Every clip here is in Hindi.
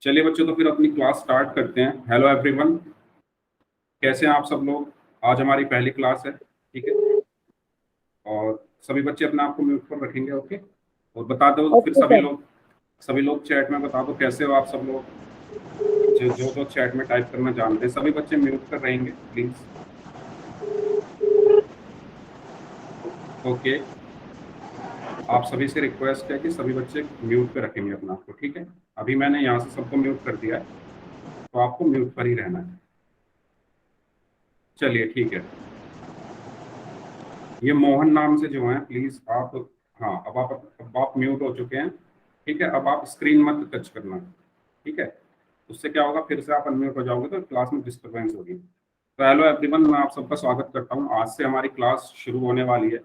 चलिए बच्चों, तो फिर अपनी क्लास स्टार्ट करते हैं। हेलो एवरीवन, कैसे हैं आप सब लोग। आज हमारी पहली क्लास है, ठीक है। और सभी बच्चे अपने आप को म्यूट पर रखेंगे, ओके। और बता दो फिर सभी लोग चैट में बता दो कैसे हो आप सब लोग। जो चैट में टाइप करना जानते हैं सभी बच्चे म्यूट पर रहेंगे प्लीज, ओके। आप सभी से रिक्वेस्ट है कि सभी बच्चे म्यूट पे रखेंगे अपना आपको, ठीक है। अभी मैंने यहाँ से सबको म्यूट कर दिया है, तो आपको म्यूट पर ही रहना है। चलिए ठीक है। ये मोहन नाम से जो है प्लीज आप, हाँ अब आप म्यूट हो चुके हैं, ठीक है। अब आप स्क्रीन मत टच करना, ठीक है। उससे क्या होगा, फिर से आप अनम्यूट हो जाओगे तो क्लास में डिस्टर्बेंस होगी। तो हेलो एवरीवन, मैं आप सबका स्वागत करता हूँ। आज से हमारी क्लास शुरू होने वाली है।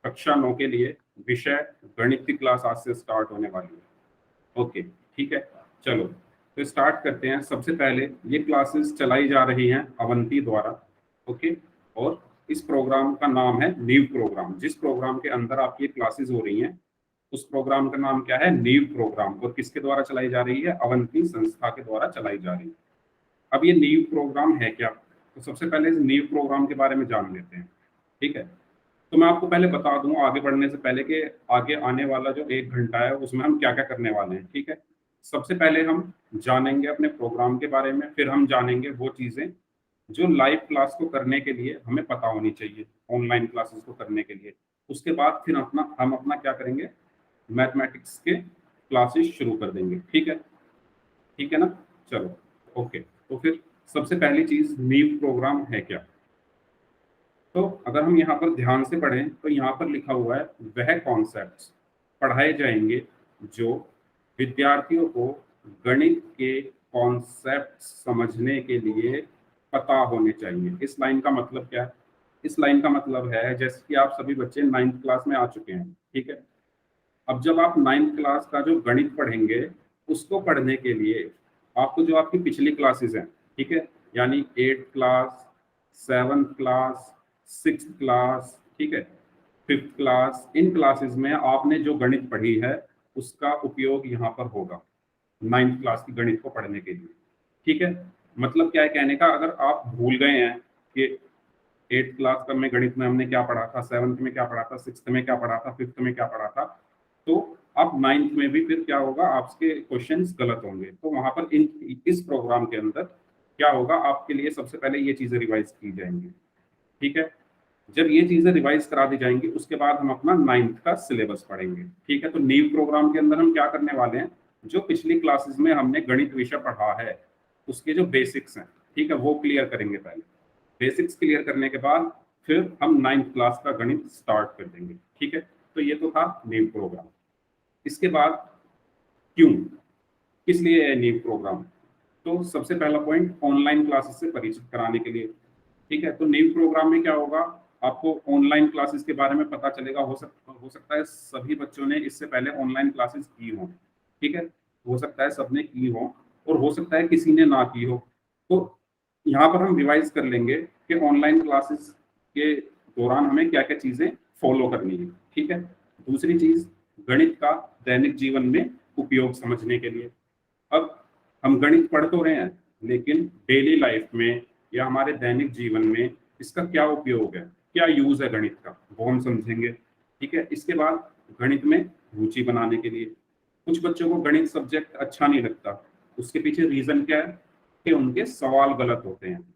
कक्षा 9 के लिए विषय गणित की क्लास आज से स्टार्ट होने वाली है, ओके ठीक है। चलो तो स्टार्ट करते हैं। सबसे पहले ये क्लासेस चलाई जा रही हैं अवंती द्वारा, ओके। और इस प्रोग्राम का नाम है नीव प्रोग्राम। जिस प्रोग्राम के अंदर आपकी क्लासेस हो रही हैं उस प्रोग्राम का नाम क्या है, नीव प्रोग्राम। और किसके द्वारा चलाई जा रही है, अवंती संस्था के द्वारा चलाई जा रही है। अब ये नीव प्रोग्राम है क्या, तो सबसे पहले इस नीव प्रोग्राम के बारे में जान लेते हैं, ठीक है। तो मैं आपको पहले बता दूं आगे बढ़ने से पहले कि आगे आने वाला जो 1 घंटा है उसमें हम क्या क्या करने वाले हैं, ठीक है। सबसे पहले हम जानेंगे अपने प्रोग्राम के बारे में, फिर हम जानेंगे वो चीजें जो लाइव क्लास को करने के लिए हमें पता होनी चाहिए, ऑनलाइन क्लासेस को करने के लिए। उसके बाद फिर हम अपना क्या करेंगे, मैथमेटिक्स के क्लासेस शुरू कर देंगे, ठीक है ना। चलो ओके। तो फिर सबसे पहली चीज नीव प्रोग्राम है क्या। तो अगर हम यहाँ पर ध्यान से पढ़ें तो यहाँ पर लिखा हुआ है वह कॉन्सेप्ट्स पढ़ाए जाएंगे जो विद्यार्थियों को गणित के कॉन्सेप्ट समझने के लिए पता होने चाहिए। इस लाइन का मतलब क्या है, इस लाइन का मतलब है जैसे कि आप सभी बच्चे 9th क्लास में आ चुके हैं, ठीक है। अब जब आप 9th क्लास का जो गणित पढ़ेंगे उसको पढ़ने के लिए आपको जो आपकी पिछली क्लासेस हैं, ठीक है, यानी 8th class, 7th class, 6th class, ठीक है, 5th क्लास, इन क्लासेस में आपने जो गणित पढ़ी है उसका उपयोग यहाँ पर होगा 9th क्लास की गणित को पढ़ने के लिए, ठीक है। मतलब क्या है कहने का, अगर आप भूल गए हैं कि 8th क्लास का में गणित में हमने क्या पढ़ा था, 7th में क्या पढ़ा था, 6th में क्या पढ़ा था, 5th में क्या पढ़ा था, तो अब 9th में भी फिर क्या होगा, आपके क्वेश्चंस गलत होंगे। तो वहां पर इस प्रोग्राम के अंदर क्या होगा, आपके लिए सबसे पहले ये चीजें रिवाइज की जाएंगी, ठीक है। जब ये चीजें रिवाइज करा दी जाएंगी उसके बाद हम अपना 9th का सिलेबस पढ़ेंगे, ठीक है। तो नीव प्रोग्राम के अंदर हम क्या करने वाले हैं, जो पिछली क्लासेस में हमने गणित विषय पढ़ा है उसके जो बेसिक्स हैं, ठीक है, वो क्लियर करेंगे। पहले बेसिक्स क्लियर करने के बाद फिर हम 9th क्लास का गणित स्टार्ट कर देंगे, ठीक है। तो ये तो था नीव प्रोग्राम। इसके बाद क्यों, किस लिए है नीव प्रोग्राम। तो सबसे पहला पॉइंट, ऑनलाइन क्लासेस से परिचित कराने के लिए, ठीक है। तो नीव प्रोग्राम में क्या होगा, आपको ऑनलाइन क्लासेस के बारे में पता चलेगा। हो सकता है सभी बच्चों ने इससे पहले ऑनलाइन क्लासेस की हो, ठीक है, हो सकता है सबने की हो और हो सकता है किसी ने ना की हो। तो यहाँ पर हम रिवाइज कर लेंगे कि ऑनलाइन क्लासेस के दौरान हमें क्या क्या चीजें फॉलो करनी है, ठीक है। दूसरी चीज, गणित का दैनिक जीवन में उपयोग समझने के लिए। अब हम गणित पढ़ तो रहे हैं लेकिन डेली लाइफ में या हमारे दैनिक जीवन में इसका क्या उपयोग है, क्या यूज है गणित का, वो हम समझेंगे, ठीक है। इसके बाद गणित में रुचि बनाने के लिए, कुछ बच्चों को गणित सब्जेक्ट अच्छा नहीं लगता, उसके पीछे रीजन क्या है कि उनके सवाल गलत होते हैं।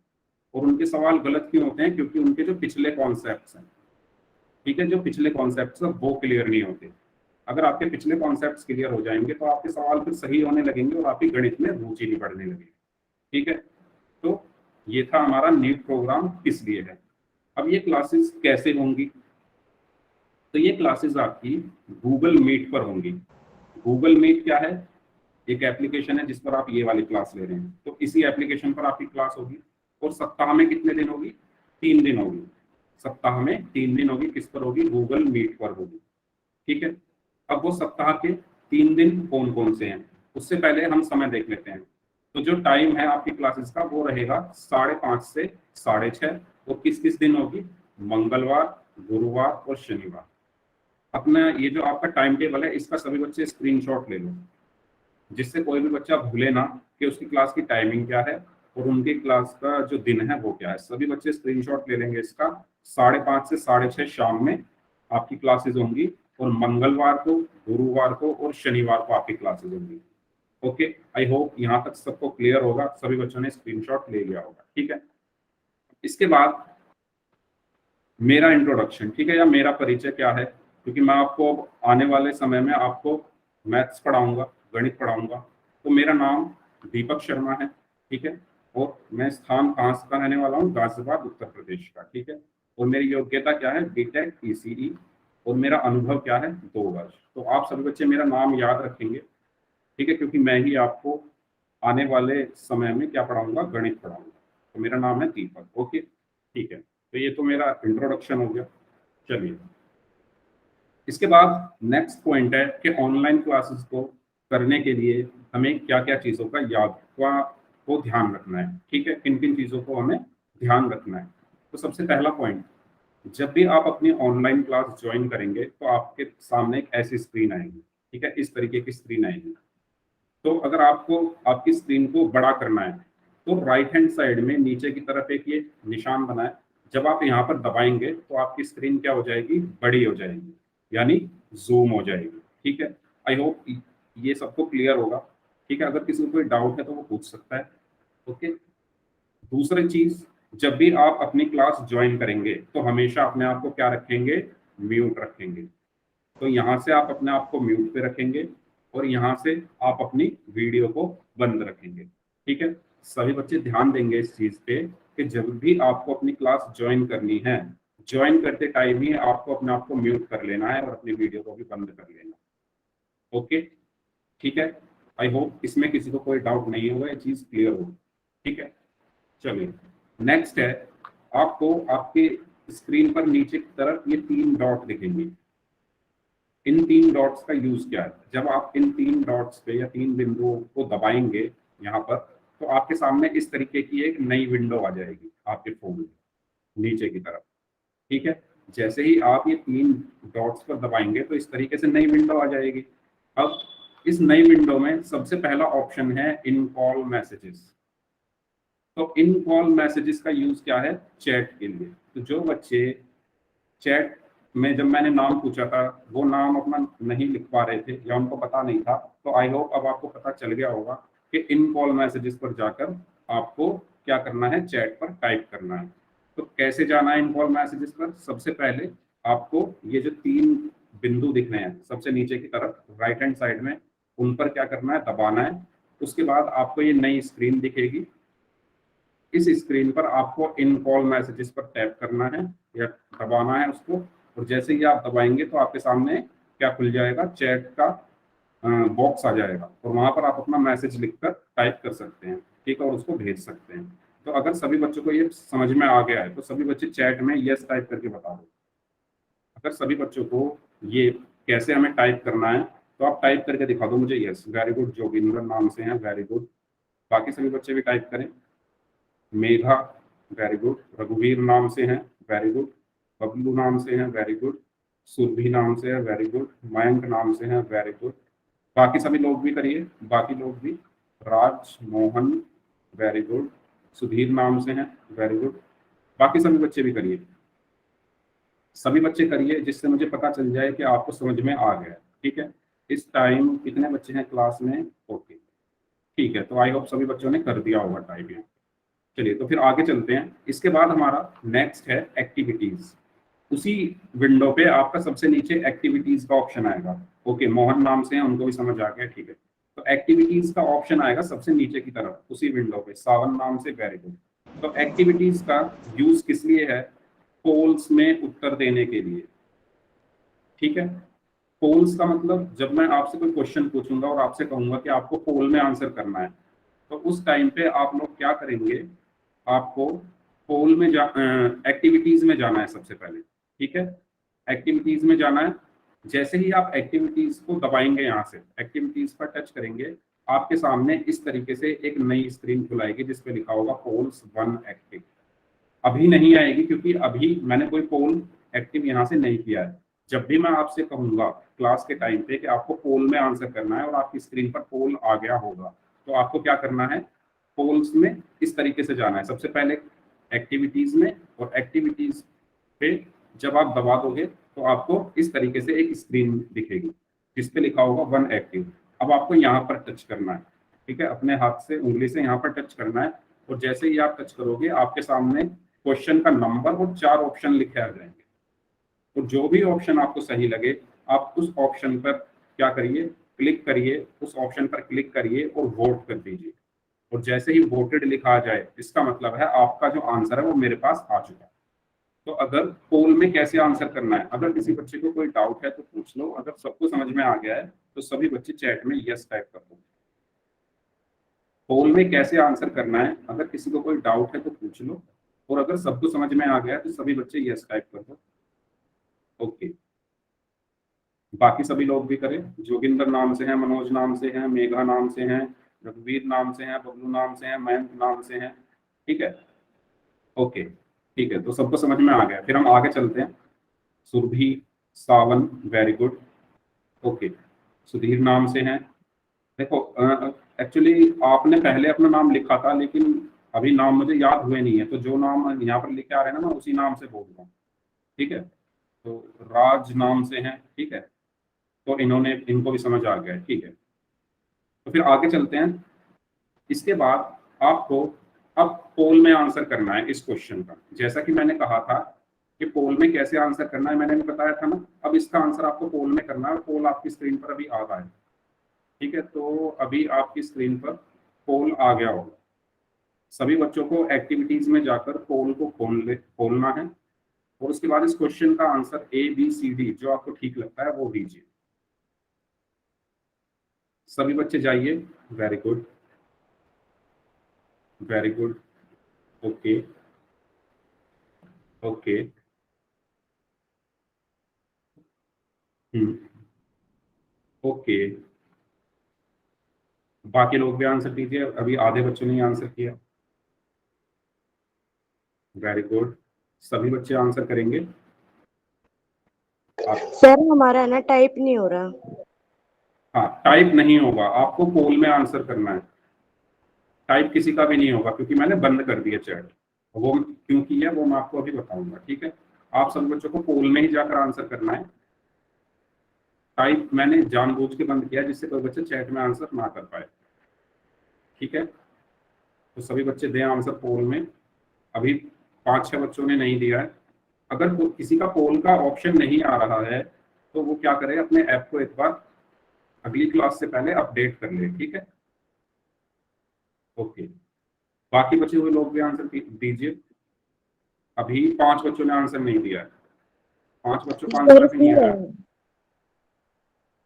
और उनके सवाल गलत क्यों होते हैं, क्योंकि उनके जो पिछले कॉन्सेप्ट्स हैं, ठीक है, जो पिछले कॉन्सेप्ट्स हैं वो क्लियर नहीं होते। अगर आपके पिछले कॉन्सेप्ट्स क्लियर हो जाएंगे तो आपके सवाल फिर सही होने लगेंगे और आपकी गणित में रुचि नहीं बढ़ने लगेगी, ठीक है। तो ये था हमारा नीट प्रोग्राम किस लिए है। अब ये क्लासेस कैसे होंगी, तो ये क्लासेस आपकी गूगल मीट पर होंगी। गूगल मीट क्या है, एक एप्लीकेशन है जिस पर आप ये वाली क्लास ले रहे हैं। तो इसी एप्लीकेशन पर आपकी क्लास होगी और सप्ताह में कितने दिन होगी, 3 दिन होगी। सप्ताह में 3 दिन होगी, किस पर होगी, गूगल मीट पर होगी, ठीक है। अब वो सप्ताह के 3 दिन कौन कौन से हैं, उससे पहले हम समय देख लेते हैं। तो जो टाइम है आपकी क्लासेस का वो रहेगा 5:30 से 6:30। वो किस किस दिन होगी, मंगलवार, गुरुवार और शनिवार। अपना ये जो आपका टाइम टेबल है इसका सभी बच्चे स्क्रीनशॉट ले लो, जिससे कोई भी बच्चा भूले ना कि उसकी क्लास की टाइमिंग क्या है और उनकी क्लास का जो दिन है वो क्या है। सभी बच्चे स्क्रीनशॉट ले लेंगे इसका। 5:30 से 6:30 शाम में आपकी क्लासेस होंगी, और मंगलवार को, गुरुवार को और शनिवार को आपकी क्लासेस होंगी। ओके, आई होप यहाँ तक सबको क्लियर होगा, सभी बच्चों ने स्क्रीनशॉट ले लिया होगा। ठीक है, इसके बाद मेरा इंट्रोडक्शन, ठीक है, या मेरा परिचय क्या है, क्योंकि मैं आपको अब आने वाले समय में आपको मैथ्स पढ़ाऊंगा, गणित पढ़ाऊंगा। तो मेरा नाम दीपक शर्मा है, ठीक है, और मैं स्थान कहाँ का रहने वाला हूँ, गाजियाबाद उत्तर प्रदेश का। ठीक है, और मेरी योग्यता क्या है, बीटेक ईसीई, और मेरा अनुभव क्या है, 2 वर्ष। तो आप सभी बच्चे मेरा नाम याद रखेंगे, ठीक है, क्योंकि मैं ही आपको आने वाले समय में क्या पढ़ाऊंगा, गणित पढ़ाऊंगा। तो मेरा नाम है दीपक। ओके, ठीक है, तो ये तो मेरा इंट्रोडक्शन हो गया। चलिए, इसके बाद नेक्स्ट पॉइंट है कि ऑनलाइन क्लासेस को करने के लिए हमें क्या क्या चीज़ों का को ध्यान रखना है। ठीक है, किन किन चीज़ों को हमें ध्यान रखना है। तो सबसे पहला पॉइंट, जब भी आप अपनी ऑनलाइन क्लास ज्वाइन करेंगे तो आपके सामने एक ऐसी स्क्रीन आएगी। ठीक है, इस तरीके की स्क्रीन आएगी। तो अगर आपको आपकी स्क्रीन को बड़ा करना है तो राइट हैंड साइड में नीचे की तरफ एक ये निशान बना है। जब आप यहाँ पर दबाएंगे तो आपकी स्क्रीन क्या हो जाएगी, बड़ी हो जाएगी, यानी जूम हो जाएगी। ठीक है, आई होप ये सबको क्लियर होगा। ठीक है, अगर किसी को कोई डाउट है तो वो पूछ सकता है। ओके, दूसरी चीज, जब भी आप अपनी क्लास ज्वाइन करेंगे तो हमेशा अपने आप को क्या रखेंगे, म्यूट रखेंगे। तो यहाँ से आप अपने आप को म्यूट पे रखेंगे और यहाँ से आप अपनी वीडियो को बंद रखेंगे। ठीक है, सभी बच्चे ध्यान देंगे इस चीज पे कि जब भी आपको अपनी क्लास ज्वाइन करनी है, ज्वाइन करते टाइम ही आपको अपने आप को म्यूट कर लेना है और अपनी वीडियो को भी बंद कर लेना। ओके, ठीक है, आई होप इसमें किसी को कोई डाउट नहीं होगा, ये चीज क्लियर होगी। ठीक है, चलिए नेक्स्ट है, आपको आपके स्क्रीन पर नीचे की तरफ ये 3 डॉट दिखेंगे। इन 3 डॉट्स का यूज क्या है, जब आप इन 3 डॉट्स पे या 3 बिंदुओं को दबाएंगे यहाँ पर, तो आपके सामने इस तरीके की एक नई विंडो आ जाएगी आपके फोन में नीचे की तरफ। ठीक है, जैसे ही आप ये 3 डॉट्स पर दबाएंगे तो इस तरीके से नई विंडो आ जाएगी। अब इस नई विंडो में सबसे पहला ऑप्शन है इन कॉल मैसेजेस। तो इन कॉल मैसेजेस का यूज क्या है, चैट के लिए। तो जो बच्चे चैट में, जब मैंने नाम पूछा था, वो नाम अपना नहीं लिख पा रहे थे या उनको पता नहीं था, तो आई होप अब आपको पता चल गया होगा कि इन कॉल मैसेजेस पर जाकर आपको क्या करना है, चैट पर टाइप करना है। तो कैसे जाना है इन कॉल मैसेजेस पर, सबसे पहले आपको ये जो 3 बिंदु दिख रहे हैं सबसे नीचे की तरफ राइट हैंड साइड में, उन पर क्या करना है, दबाना है। उसके बाद आपको ये नई स्क्रीन दिखेगी। इस स्क्रीन पर आपको इन कॉल मैसेजेस पर टैप करना है या दबाना है उसको, और जैसे ही आप दबाएंगे तो आपके सामने क्या खुल जाएगा, चैट का बॉक्स आ जाएगा, और वहां पर आप अपना मैसेज लिखकर टाइप कर सकते हैं। ठीक है, और उसको भेज सकते हैं। तो अगर सभी बच्चों को ये समझ में आ गया है तो सभी बच्चे चैट में यस टाइप करके बता दो। अगर सभी बच्चों को ये कैसे हमें टाइप करना है तो आप टाइप करके दिखा दो मुझे यस। वेरी गुड, जोगिंद्र नाम से हैं, वेरी गुड। बाकी सभी बच्चे भी टाइप करें। Megha, very good. रघुवीर नाम से हैं, वेरी गुड। बबलू नाम से हैं, वेरी गुड। सुरभि नाम से है, वेरी गुड। मयंक नाम से हैं, वेरी गुड। बाकी सभी लोग भी करिए, बाकी लोग भी। राज, मोहन, वेरी गुड। सुधीर नाम से हैं, वेरी गुड। बाकी सभी बच्चे भी करिए, सभी बच्चे करिए, जिससे मुझे पता चल जाए कि आपको समझ में आ गया। ठीक है, इस टाइम कितने बच्चे हैं क्लास में, ओके, ठीक है। तो आई होप सभी बच्चों ने कर दिया होगा टाइप यहाँ। चलिए, तो फिर आगे चलते हैं। इसके बाद हमारा नेक्स्ट है एक्टिविटीज। उसी विंडो पे आपका सबसे नीचे एक्टिविटीज का ऑप्शन आएगा। ओके, मोहन नाम से हैं, उनको भी समझ आ गया, ठीक है। तो एक्टिविटीज का ऑप्शन आएगा सबसे नीचे की तरफ उसी विंडो पे, सावन नाम से, वेरी गुड। तो एक्टिविटीज का यूज किस लिए है, पोल्स में उत्तर देने के लिए। ठीक है, पोल्स का मतलब, जब मैं आपसे कोई क्वेश्चन पूछूंगा और आपसे कहूंगा कि आपको पोल में आंसर करना है, तो उस टाइम पे आप लोग क्या करेंगे, आपको पोल में एक्टिविटीज में जाना है सबसे पहले। ठीक है, एक्टिविटीज में जाना है। जैसे ही आप एक्टिविटीज को दबाएंगे, यहाँ से एक्टिविटीज पर टच करेंगे, आपके सामने इस तरीके से एक नई स्क्रीन खुलाएगी जिसपे लिखा होगा पोल्स 1 एक्टिव। अभी नहीं आएगी क्योंकि अभी मैंने कोई पोल एक्टिव यहाँ से नहीं किया है। जब भी मैं आपसे कहूंगा क्लास के टाइम पे कि आपको पोल में आंसर करना है और आपकी स्क्रीन पर पोल आ गया होगा, तो आपको क्या करना है, पोल्स में इस तरीके से जाना है। सबसे पहले एक्टिविटीज में, और एक्टिविटीज पे जब आप दबा दोगे तो आपको इस तरीके से एक स्क्रीन दिखेगी जिस पे लिखा होगा वन एक्टिव। अब आपको यहाँ पर टच करना है, ठीक है, अपने हाथ से उंगली से यहाँ पर टच करना है, और जैसे ही आप टच करोगे आपके सामने क्वेश्चन का नंबर और 4 ऑप्शन लिखे आ जाएंगे। तो जो भी ऑप्शन आपको सही लगे आप उस ऑप्शन पर क्या करिए, क्लिक करिए, उस ऑप्शन पर क्लिक करिए और वोट कर दीजिए। और जैसे ही वोटेड लिखा आ जाए इसका मतलब है आपका जो आंसर है वो मेरे पास आ चुका है। तो अगर पोल में कैसे आंसर करना है, अगर किसी बच्चे को कोई डाउट है तो पूछ लो, अगर सबको समझ में आ गया है तो सभी बच्चे चैट में यस टाइप कर दो। पोल में कैसे आंसर करना है, अगर किसी को कोई डाउट है तो पूछ लो, और अगर सबको समझ में आ गया है तो सभी बच्चे यस टाइप कर दो। ओके, बाकी सभी लोग भी करें। जोगिंदर नाम से हैं, मनोज नाम से हैं, मेघा नाम से हैं, रघुवीर नाम से हैं, बबलू नाम से हैं, मयंक नाम से हैं, ठीक है। ओके ठीक है, तो सबको समझ में आ गया, फिर हम आगे चलते हैं। सुरभि, सावन, वेरी गुड। ओके, सुधीर नाम से हैं। देखो एक्चुअली आपने पहले अपना नाम लिखा था लेकिन अभी नाम मुझे याद हुए नहीं है, तो जो नाम यहाँ पर लिखे आ रहे हैं ना मैं उसी नाम से बोल रहा हूँ, ठीक है। तो राज नाम से हैं, ठीक है, तो इनको भी समझ आ गया है, ठीक है। तो फिर आगे चलते हैं। इसके बाद आपको अब पोल में आंसर करना है इस क्वेश्चन का। जैसा कि मैंने कहा था कि पोल में कैसे आंसर करना है मैंने भी बताया था ना। अब इसका आंसर आपको पोल में करना है, पोल आपकी स्क्रीन पर अभी आ रहा है, ठीक है। तो अभी आपकी स्क्रीन पर पोल आ गया होगा। सभी बच्चों को एक्टिविटीज में जाकर पोल को खोलना है, और उसके बाद इस क्वेश्चन का आंसर ABCD जो आपको ठीक लगता है वो दीजिए। सभी बच्चे जाइए। Very good, very good. Okay, okay. Hmm, okay. बाकी लोग भी आंसर दीजिए, अभी आधे बच्चों ने आंसर किया। वेरी गुड, सभी बच्चे आंसर करेंगे। आप, सर हमारा ना टाइप नहीं हो रहा। हाँ टाइप नहीं होगा, आपको पोल में आंसर करना है। टाइप किसी का भी नहीं होगा क्योंकि मैंने बंद कर दिया चैट। वो क्यों किया वो मैं आपको अभी बताऊंगा, ठीक है। आप सभी बच्चों को पोल में ही जाकर आंसर करना है। टाइप मैंने जानबूझ के बंद किया जिससे कोई बच्चे चैट में आंसर ना कर पाए, ठीक है। तो सभी बच्चे दें आंसर पोल में। अभी 5-6 बच्चों ने नहीं दिया है। अगर किसी का पोल का ऑप्शन नहीं आ रहा है तो वो क्या करे, अपने ऐप को एक बार अगली क्लास से पहले अपडेट कर ले, ठीक है। ओके, बाकी बचे हुए लोग भी आंसर दीजिए। अभी 5 बच्चों ने आंसर नहीं दिया है। 5 बच्चों का आंसर अभी नहीं आया।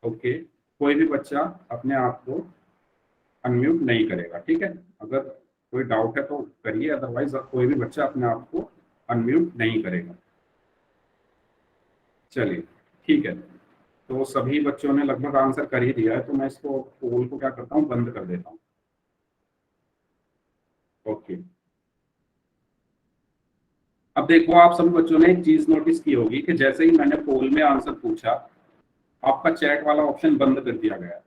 ओके, कोई भी बच्चा अपने आप को अनम्यूट नहीं करेगा, ठीक है। अगर कोई डाउट है तो करिए, अदरवाइज कोई भी बच्चा अपने आप को अनम्यूट नहीं करेगा। चलिए ठीक है, तो सभी बच्चों ने लगभग आंसर कर ही दिया है, तो मैं इसको पोल को क्या करता हूँ, बंद कर देता हूँ। ओके, अब देखो आप सभी बच्चों ने एक चीज नोटिस की होगी कि जैसे ही मैंने पोल में आंसर पूछा आपका चैट वाला ऑप्शन बंद कर दिया गया।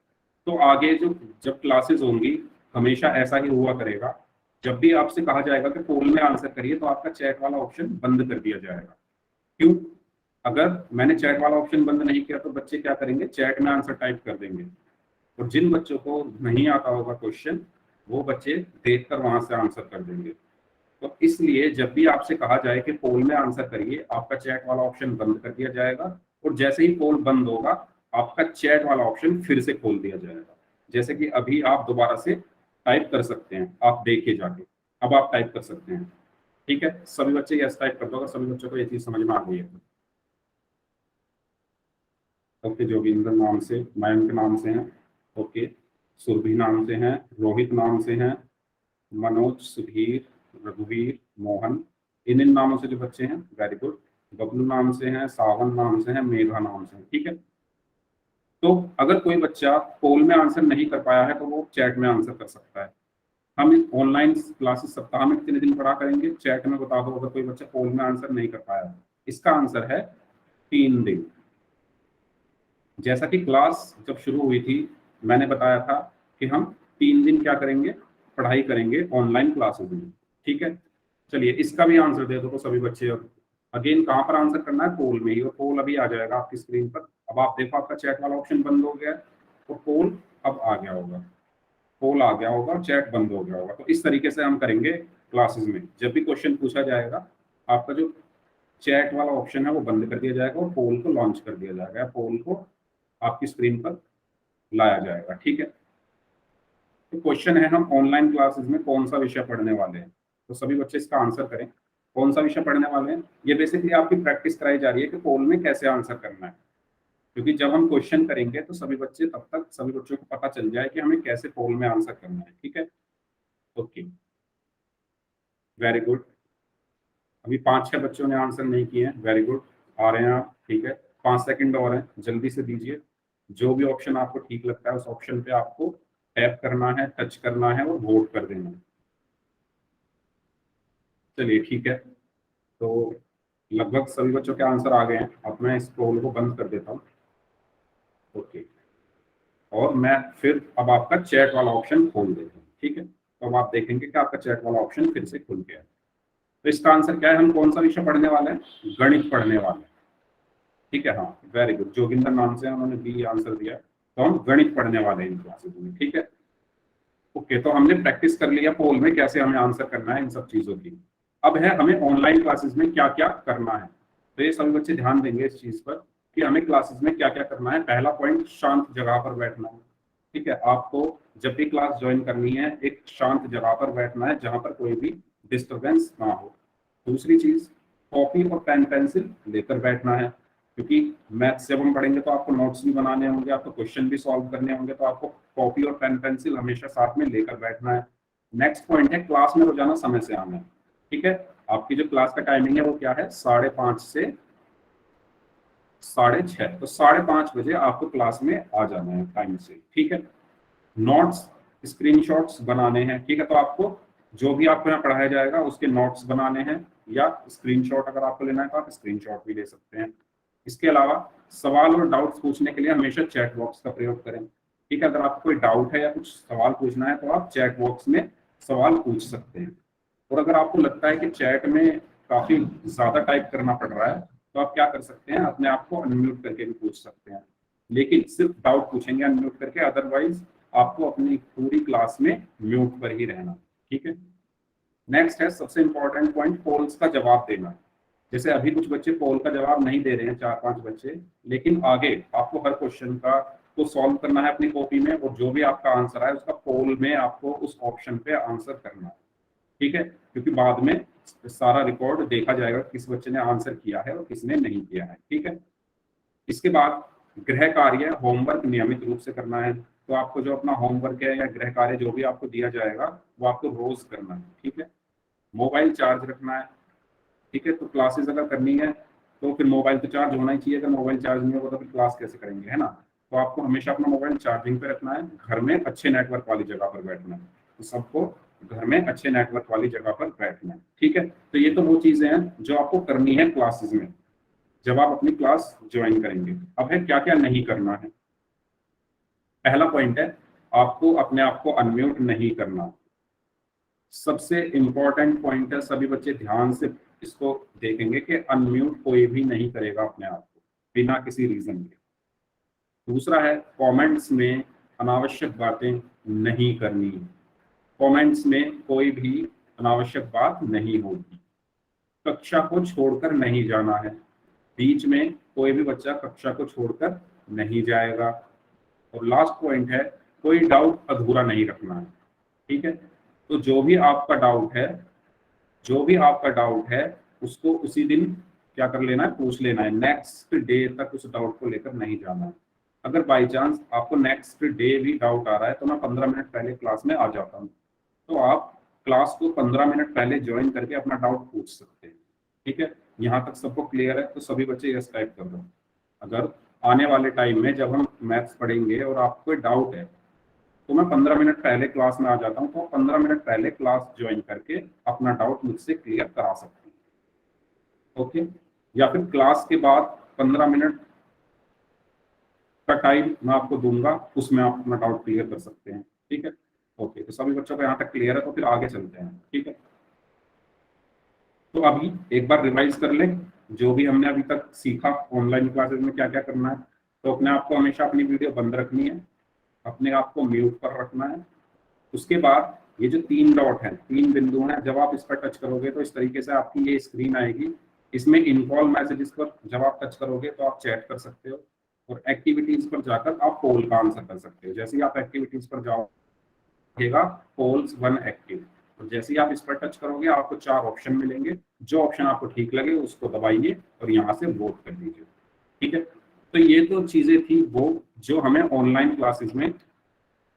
तो आगे जो जब क्लासेस होंगी हमेशा ऐसा ही हुआ करेगा। जब भी आपसे कहा जाएगा कि पोल में आंसर करिए तो आपका चैट वाला ऑप्शन बंद कर दिया जाएगा। क्यों? अगर मैंने चैट वाला ऑप्शन बंद नहीं किया तो बच्चे क्या करेंगे, चैट में आंसर टाइप कर देंगे, और जिन बच्चों को नहीं आता होगा क्वेश्चन वो बच्चे देखकर वहां से आंसर कर देंगे। तो इसलिए जब भी आपसे कहा जाए कि पोल में आंसर करिए आपका चैट वाला ऑप्शन बंद कर दिया जाएगा, और जैसे ही पोल बंद होगा आपका चैट वाला ऑप्शन फिर से खोल दिया जाएगा। जैसे कि अभी आप दोबारा से टाइप कर सकते हैं, आप देखिए जाके, अब आप टाइप कर सकते हैं, ठीक है। सभी बच्चे यस टाइप कर दो अगर सभी बच्चों को ये चीज समझ में आ गई है। ओके, जोगिंदर नाम से, मयंक नाम से हैं, ओके, सुरभि नाम से हैं, रोहित नाम से हैं, मनोज, सुधीर, रघुवीर, मोहन, इन नामों से जो बच्चे हैं, वेरी गुड। बबलू नाम से हैं, सावन नाम से हैं, मेघा नाम से हैं, ठीक है। तो अगर कोई बच्चा पोल में आंसर नहीं कर पाया है तो वो चैट में आंसर कर सकता है। हम ऑनलाइन क्लासेस सप्ताह में कितने दिन पढ़ा करेंगे, चैट में बता दो अगर कोई बच्चा पोल में आंसर नहीं कर पाया। इसका आंसर है 3 दिन। जैसा कि क्लास जब शुरू हुई थी मैंने बताया था कि हम 3 दिन क्या करेंगे, पढ़ाई करेंगे ऑनलाइन क्लासेस में, ठीक है। चलिए इसका भी आंसर दे दो तो सभी बच्चे। अब अगेन कहाँ पर आंसर करना है, पोल में ही, और पोल अभी आ जाएगा आपकी स्क्रीन पर। अब आप देखो आपका चैट वाला ऑप्शन बंद हो गया है और पोल अब आ गया होगा, पोल आ गया होगा और चैट बंद हो गया होगा। तो इस तरीके से हम करेंगे क्लासेस में, जब भी क्वेश्चन पूछा जाएगा आपका जो चैट वाला ऑप्शन है वो बंद कर दिया जाएगा और पोल को लॉन्च कर दिया जाएगा, पोल को आपकी स्क्रीन पर लाया जाएगा, ठीक है। तो क्वेश्चन है हम ऑनलाइन क्लासेस में कौन सा विषय पढ़ने वाले हैं, तो सभी बच्चे इसका आंसर करें। कौन सा विषय पढ़ने वाले हैं, ये बेसिकली आपकी प्रैक्टिस कराई जा रही है कि पोल में कैसे आंसर करना है, क्योंकि जब हम क्वेश्चन करेंगे तो सभी बच्चे, तब तक सभी बच्चों को पता चल जाए कि हमें कैसे पोल में आंसर करना है, ठीक है। Okay, very good. अभी 5-6 बच्चों ने आंसर नहीं किए हैं, वेरी गुड, आ रहे हैं आप, ठीक है। 5 सेकंड और हैं, जल्दी से दीजिए। जो भी ऑप्शन आपको ठीक लगता है उस ऑप्शन पे आपको टैप करना है, टच करना है और वोट कर देना है। चलिए ठीक है, तो लगभग सभी बच्चों के आंसर आ गए हैं। अब मैं इस पोल को बंद कर देता हूँ। ओके, और मैं फिर अब आपका चैट वाला ऑप्शन खोल देता हूँ, ठीक है। तो अब आप देखेंगे कि आपका चैट वाला ऑप्शन फिर से खुल गया है। तो इसका आंसर क्या है, हम कौन सा विषय पढ़ने वाले हैं, गणित पढ़ने वाले हैं, ठीक है। हाँ, वेरी गुड, जोगिंदर नाम से उन्होंने बी आंसर दिया। तो हम गणित पढ़ने वाले हैं इन क्लासेस में, ठीक है। ओके, तो हमने प्रैक्टिस कर लिया पोल में कैसे हमें आंसर करना है इन सब चीजों की। अब है हमें ऑनलाइन क्लासेस में क्या क्या करना है। तो ये सभी बच्चे ध्यान देंगे इस चीज पर कि हमें क्लासेस में क्या क्या करना है। पहला पॉइंट, शांत जगह पर बैठना है, ठीक है। आपको जब भी क्लास ज्वाइन करनी है एक शांत जगह पर बैठना है जहां पर कोई भी डिस्टरबेंस ना हो। दूसरी चीज, कॉपी और पेन पेंसिल लेकर बैठना है, क्योंकि मैथ्स जब हम पढ़ेंगे तो आपको नोट्स भी बनाने होंगे, आपको क्वेश्चन भी सॉल्व करने होंगे, तो आपको कॉपी और पेन पेंसिल हमेशा साथ में लेकर बैठना है। नेक्स्ट पॉइंट है, क्लास में रोजाना समय से आना है, ठीक है। आपकी जो क्लास का टाइमिंग है वो क्या है, 5:30 से 6:30। तो 5:30 बजे आपको क्लास में आ जाना है टाइम से, ठीक है। नोट्स, स्क्रीनशॉट्स बनाने हैं, ठीक है। तो आपको जो भी आपको यहाँ पढ़ाया जाएगा उसके नोट्स बनाने हैं, या स्क्रीनशॉट अगर आपको लेना है तो आप स्क्रीनशॉट भी ले सकते हैं। इसके अलावा सवाल और डाउट्स पूछने के लिए हमेशा चैट बॉक्स का प्रयोग करें, ठीक है। अगर आपको कोई डाउट है या कुछ सवाल पूछना है तो आप चैट बॉक्स में सवाल पूछ सकते हैं। और अगर आपको लगता है कि चैट में काफी ज्यादा टाइप करना पड़ रहा है तो आप क्या कर सकते हैं, अपने आप को अनम्यूट करके भी पूछ सकते हैं, लेकिन सिर्फ डाउट पूछेंगे अनम्यूट करके, अदरवाइज आपको अपनी पूरी क्लास में म्यूट पर ही रहना, ठीक है। नेक्स्ट है सबसे इंपॉर्टेंट पॉइंट, पोल्स का जवाब देना। जैसे अभी कुछ बच्चे पोल का जवाब नहीं दे रहे हैं, 4-5 बच्चे, लेकिन आगे आपको हर क्वेश्चन का को सॉल्व करना है अपनी कॉपी में, और जो भी आपका आंसर है उसका पोल में आपको उस ऑप्शन पे आंसर करना है, ठीक है। क्योंकि बाद में सारा रिकॉर्ड देखा जाएगा किस बच्चे ने आंसर किया है और किसने नहीं किया है, ठीक है। इसके बाद गृह कार्य, होमवर्क नियमित रूप से करना है। तो आपको जो अपना होमवर्क है या गृह कार्य जो भी आपको दिया जाएगा वो आपको रोज करना है, ठीक है। मोबाइल चार्ज रखना है, ठीक है। तो क्लासेस अगर करनी है तो फिर मोबाइल तो चार्ज होना ही चाहिए, अगर मोबाइल चार्ज नहीं होगा तो फिर क्लास कैसे करेंगे, है ना। तो आपको हमेशा अपना मोबाइल चार्जिंग पे रखना है, घर में अच्छे नेटवर्क वाली जगह पर बैठना है। तो सबको घर में अच्छे नेटवर्क वाली जगह पर बैठना है, ठीक है। तो ये तो वो चीजें हैं जो आपको करनी है क्लासेस में जब आप अपनी क्लास ज्वाइन करेंगे। अब है क्या क्या नहीं करना है। पहला पॉइंट है, आपको अपने आप को अनम्यूट नहीं करना। सबसे इंपॉर्टेंट पॉइंट है, सभी बच्चे ध्यान से इसको देखेंगे कि अनम्यूट कोई भी नहीं करेगा अपने आप को बिना किसी रीजन के। दूसरा है, कमेंट्स में अनावश्यक बातें नहीं करनी। कमेंट्स में कोई भी अनावश्यक बात नहीं होगी। कक्षा को छोड़कर नहीं जाना है, बीच में कोई भी बच्चा कक्षा को छोड़कर नहीं जाएगा। और लास्ट पॉइंट है, कोई डाउट अधूरा नहीं रखना है, ठीक है। तो जो भी आपका डाउट है उसको उसी दिन क्या कर लेना है, पूछ लेना है। नेक्स्ट डे तक उस डाउट को लेकर नहीं जाना है। अगर बाई चांस आपको नेक्स्ट डे भी डाउट आ रहा है तो मैं 15 मिनट पहले क्लास में आ जाता हूँ, तो आप क्लास को 15 मिनट पहले ज्वाइन करके अपना डाउट पूछ सकते हैं, ठीक है। यहाँ तक सबको क्लियर है, तो सभी बच्चे यस टाइप कर दो। अगर आने वाले टाइम में जब हम मैथ्स पढ़ेंगे और आपको कोई डाउट है तो मैं 15 मिनट पहले क्लास में आ जाता हूँ, तो 15 मिनट पहले क्लास ज्वाइन करके अपना डाउट मुझसे क्लियर करा सकते हैं, ओके। या फिर क्लास के बाद 15 मिनट का टाइम मैं आपको दूंगा, उसमें आप अपना डाउट क्लियर कर सकते हैं। ठीक है, ओके। तो सभी बच्चों को यहाँ तक क्लियर है, तो फिर आगे चलते हैं। ठीक है, तो अभी एक बार रिवाइज कर लें जो भी हमने अभी तक सीखा ऑनलाइन क्लासेस में क्या क्या करना है। तो अपने आप को हमेशा अपनी वीडियो बंद रखनी है, अपने आप को म्यूट पर रखना है। उसके बाद ये जो 3 डॉट हैं, 3 बिंदु हैं, जब आप इस पर टच करोगे तो इस तरीके से आपकी ये स्क्रीन आएगी। इसमें इनकॉल मैसेजेस पर जब आप टच करोगे तो आप चैट कर सकते हो, और एक्टिविटीज पर जाकर आप पोल का आंसर कर सकते हो। जैसे ही आप एक्टिविटीज पर जाओगेगा पोल्स 1 एक्टिव, और जैसे ही आप इस पर टच करोगे आपको 4 ऑप्शन मिलेंगे। जो ऑप्शन आपको ठीक लगे उसको दबाइए और यहाँ से वोट कर दीजिए। ठीक है, तो ये तो चीजें थी वो जो हमें ऑनलाइन क्लासेस में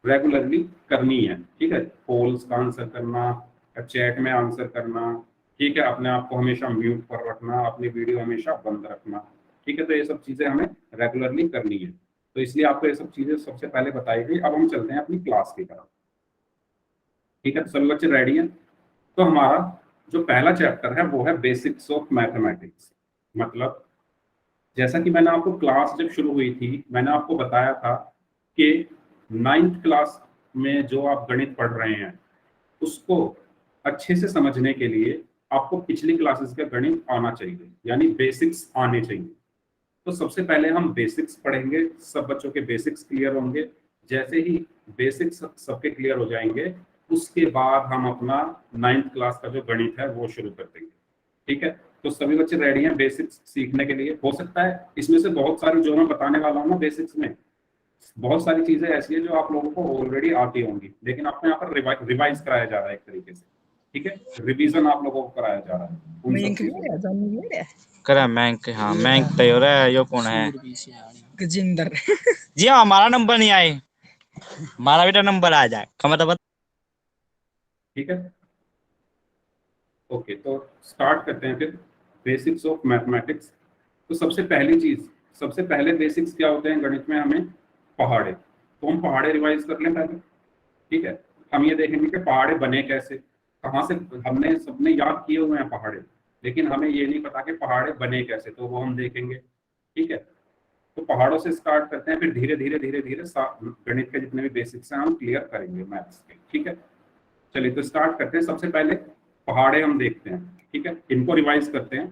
रेगुलरली करनी है। ठीक है, पोल्स का आंसर करना, चैट में आंसर करना, ठीक है, अपने आप को हमेशा म्यूट पर रखना, अपनी वीडियो हमेशा बंद रखना। ठीक है, तो ये सब चीजें हमें रेगुलरली करनी है, तो इसलिए आपको ये सब चीजें सबसे पहले बताई गई। अब हम चलते हैं अपनी क्लास की तरफ। ठीक है, तो सभी बच्चे रेडी हैं? तो हमारा जो पहला चैप्टर है वो है बेसिक्स ऑफ मैथमेटिक्स। मतलब जैसा कि मैंने आपको क्लास जब शुरू हुई थी मैंने आपको बताया था कि 9th क्लास में जो आप गणित पढ़ रहे हैं उसको अच्छे से समझने के लिए आपको पिछली क्लासेस का गणित आना चाहिए, यानी बेसिक्स आने चाहिए। तो सबसे पहले हम बेसिक्स पढ़ेंगे, सब बच्चों के बेसिक्स क्लियर होंगे। जैसे ही बेसिक्स सबके क्लियर हो जाएंगे उसके बाद हम अपना 9th क्लास का जो गणित है वो शुरू कर देंगे। ठीक है, तो सभी बच्चे रेडी हैं बेसिक्स सीखने के लिए? हो सकता है इसमें से बहुत सारी जो मैं बताने वाला हूँ ना बेसिक्स में, बहुत सारी चीजें ऐसी है जो आप लोगों को ऑलरेडी आती होंगी, लेकिन आपको यहाँ पर रिवाइज कराया जा रहा है एक तरीके से। ठीक है, रिवीजन आप लोगों को कराया जा रहा है उन सब चीजों का। करा बैंक, हाँ बैंक तय हो रहा है। यो कौन है? गजिंदर जी हाँ, हमारा नंबर नहीं आए, हमारा बेटा नंबर आ जाए कम तो। ठीक है, ओके, तो स्टार्ट करते हैं फिर बेसिक्स ऑफ मैथमेटिक्स। तो सबसे पहली चीज, सबसे पहले बेसिक्स क्या होते हैं गणित में? हमें पहाड़े, तो हम पहाड़े रिवाइज कर लें पहले। ठीक है, हम ये देखेंगे कि पहाड़े बने कैसे, कहाँ से। हमने सबने याद किए हुए हैं पहाड़े, लेकिन हमें ये नहीं पता कि पहाड़े बने कैसे, तो वो हम देखेंगे। ठीक है, तो पहाड़ों से स्टार्ट करते हैं, फिर धीरे धीरे धीरे धीरे गणित के जितने भी बेसिक्स हैं हम क्लियर करेंगे मैथ्स के। ठीक है, चलिए तो स्टार्ट करते हैं। सबसे पहले पहाड़े हम देखते हैं। ठीक है, इनको रिवाइज करते हैं।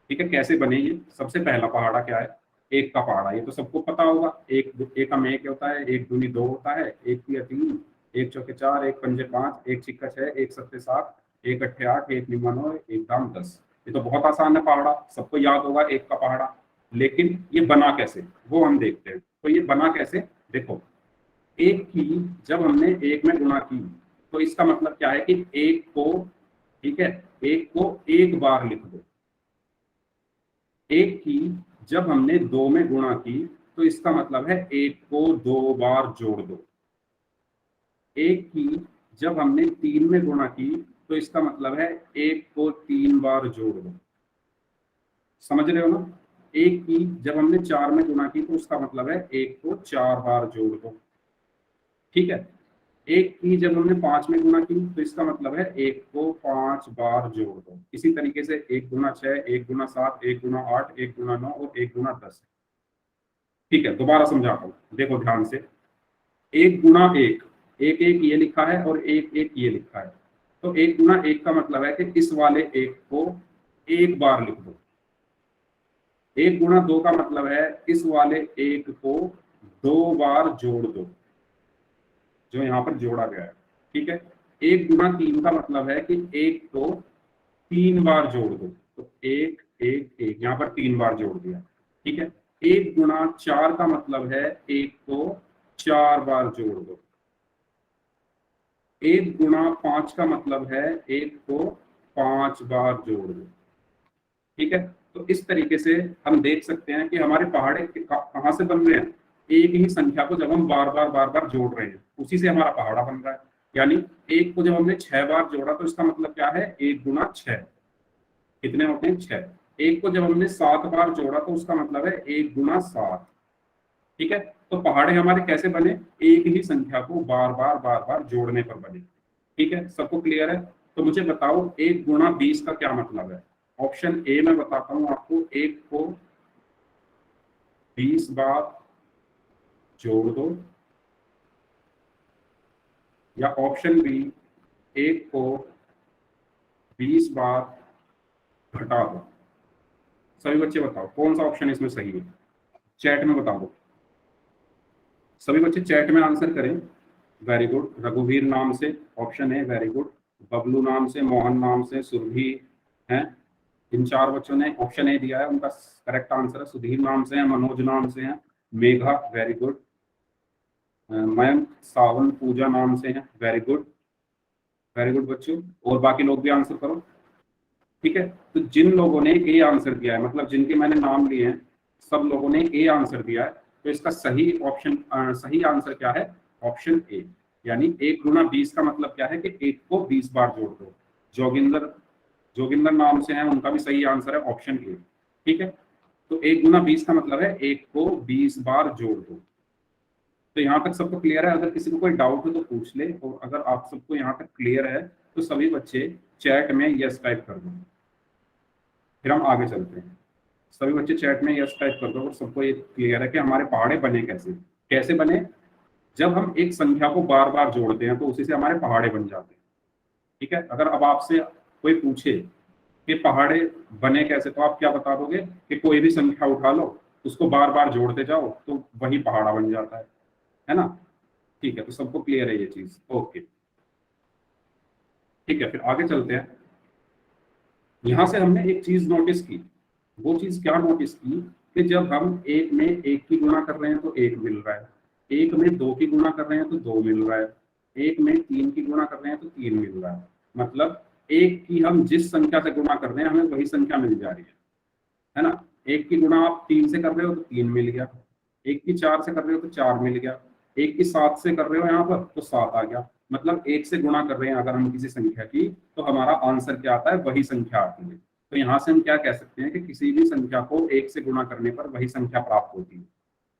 ठीक है, कैसे बने ये? सबसे पहला पहाड़ा क्या है? एक का पहाड़ा, ये तो सबको पता होगा। एक का में क्या होता है? एक दूनी 2 होता है, एक तिया 3, एक चौके 4, एक पंजे 5, एक छिक्का 6, एक सत्ते 7, एक अट्ठे 8, एक निमा 9, एक दाम 10। ये तो बहुत आसान है पहाड़ा, सबको याद होगा एक का पहाड़ा। लेकिन ये बना कैसे वो हम देखते हैं। तो ये बना कैसे? देखो, एक की जब हमने एक में गुणा की तो इसका मतलब क्या है कि एक को, ठीक है, एक को एक बार लिख दो। एक की जब हमने 2 में गुणा की तो इसका मतलब है एक को 2 बार जोड़ दो। एक की जब हमने 3 में गुणा की तो इसका मतलब है एक को 3 बार जोड़ दो। समझ रहे हो ना? एक की जब हमने 4 में गुणा की तो उसका मतलब है एक को 4 बार जोड़ दो। ठीक है, एक की जब हमने 5 में गुणा की तो इसका मतलब है एक को 5 बार जोड़ दो। इसी तरीके से 1 गुना 6, 1 गुना 7, 1 गुना 8, 1 गुना 9 और 1 गुना 10। ठीक है, दोबारा समझाता हूँ, देखो ध्यान से। 1 गुना 1, एक एक ये लिखा है और एक एक ये लिखा है, तो 1 गुना 1 का मतलब है कि इस वाले एक को एक बार लिख दो। 1 गुना 2 का मतलब है इस वाले एक को 2 बार जोड़ दो, जो यहाँ पर जोड़ा गया है। ठीक है, 1 गुना 3 का मतलब है कि एक को 3 बार जोड़ दो, तो एक एक एक यहाँ पर 3 बार जोड़ दिया। ठीक है, 1 गुना 4 का मतलब है एक को 4 बार जोड़ दो। 1 गुना 5 का मतलब है एक को 5 बार जोड़ दो। ठीक है, तो इस तरीके से हम देख सकते हैं कि हमारे पहाड़े कहाँ से बन रहे हैं? एक ही संख्या को जब हम बार बार जोड़ रहे हैं उसी से हमारा पहाड़ा बन रहा है। यानी एक को जब हमने 6 बार जोड़ा तो इसका मतलब क्या है? 1 गुना 6 कितने होते हैं? 6। एक को जब हमने 7 बार जोड़ा तो उसका मतलब है 1 गुना 7। ठीक है, तो पहाड़े हमारे कैसे बने? एक ही संख्या को बार बार जोड़ने पर बने। ठीक है, सबको क्लियर है? तो मुझे बताओ 1 गुना 20 का क्या मतलब है? ऑप्शन ए में बताता हूं आपको, एक को 20 बार जोड़ दो, या ऑप्शन बी 1 को 20 बार घटा दो। सभी बच्चे बताओ कौन सा ऑप्शन इसमें सही है, चैट में बता दो। सभी बच्चे चैट में आंसर करें। Very good. रघुवीर नाम से ऑप्शन है, वेरी गुड। बबलू नाम से, मोहन नाम से, सुरभि हैं, इन 4 बच्चों ने ऑप्शन ए दिया है, उनका करेक्ट आंसर है। सुधीर नाम से है, मनोज नाम से है, मेघा, वेरी गुड। मयंक, सावन, पूजा नाम से है, वेरी गुड, वेरी गुड बच्चों। और बाकी लोग भी आंसर करो, ठीक है। तो जिन लोगों ने ए आंसर दिया है, मतलब जिनके मैंने नाम लिए हैं, सब लोगों ने ए आंसर दिया है, तो इसका सही ऑप्शन सही आंसर क्या है, ऑप्शन ए। यानी 1 गुना 20 का मतलब क्या है कि 1 को 20 बार जोड़ दो। जोगिंदर नाम से है, उनका भी सही आंसर है ऑप्शन ए, ठीक है। तो 1 गुना 20 का मतलब है 1 को 20 बार जोड़ दो। तो यहाँ तक सबको क्लियर है? अगर किसी को कोई डाउट हो तो पूछ ले, और अगर आप सबको यहाँ तक क्लियर है तो सभी बच्चे चैट में यस टाइप कर दो, फिर हम आगे चलते हैं। सभी बच्चे चैट में यस टाइप कर दो और सबको ये क्लियर है कि हमारे पहाड़े बने कैसे। कैसे बने? जब हम एक संख्या को बार बार जोड़ते हैं तो उसी से हमारे पहाड़े बन जाते हैं, ठीक है। अगर अब आपसे कोई पूछे कि पहाड़े बने कैसे, तो आप क्या बता दोगे कि कोई भी संख्या उठा लो, उसको बार बार जोड़ते जाओ तो वही पहाड़ा बन जाता है ना। ठीक है, तो सबको क्लियर है ये चीज? ओके, ठीक है, फिर आगे चलते हैं। यहां से हमने एक चीज नोटिस की। वो चीज क्या नोटिस की कि जब हम 1 में 1 की गुणा कर रहे हैं तो 1 मिल रहा है, 1 में 2 की गुणा कर रहे हैं तो 2 मिल रहा है, 1 में 3 की गुणा कर रहे हैं तो 3 मिल रहा है। मतलब 1 की हम जिस संख्या से गुणा कर रहे हैं हमें वही संख्या मिल जा रही है ना। 1 की गुणा आप 3 से कर रहे हो तो 3 मिल गया, 1 की 4 से कर रहे हो तो 4 मिल गया, 1 की 7 से कर रहे हो यहाँ पर तो 7 आ गया। मतलब 1 से गुणा कर रहे हैं अगर हम किसी संख्या की, तो हमारा आंसर क्या आता है, वही संख्या आती है। तो यहाँ से हम क्या कह सकते हैं कि किसी भी संख्या को 1 से गुणा करने पर वही संख्या प्राप्त होती है,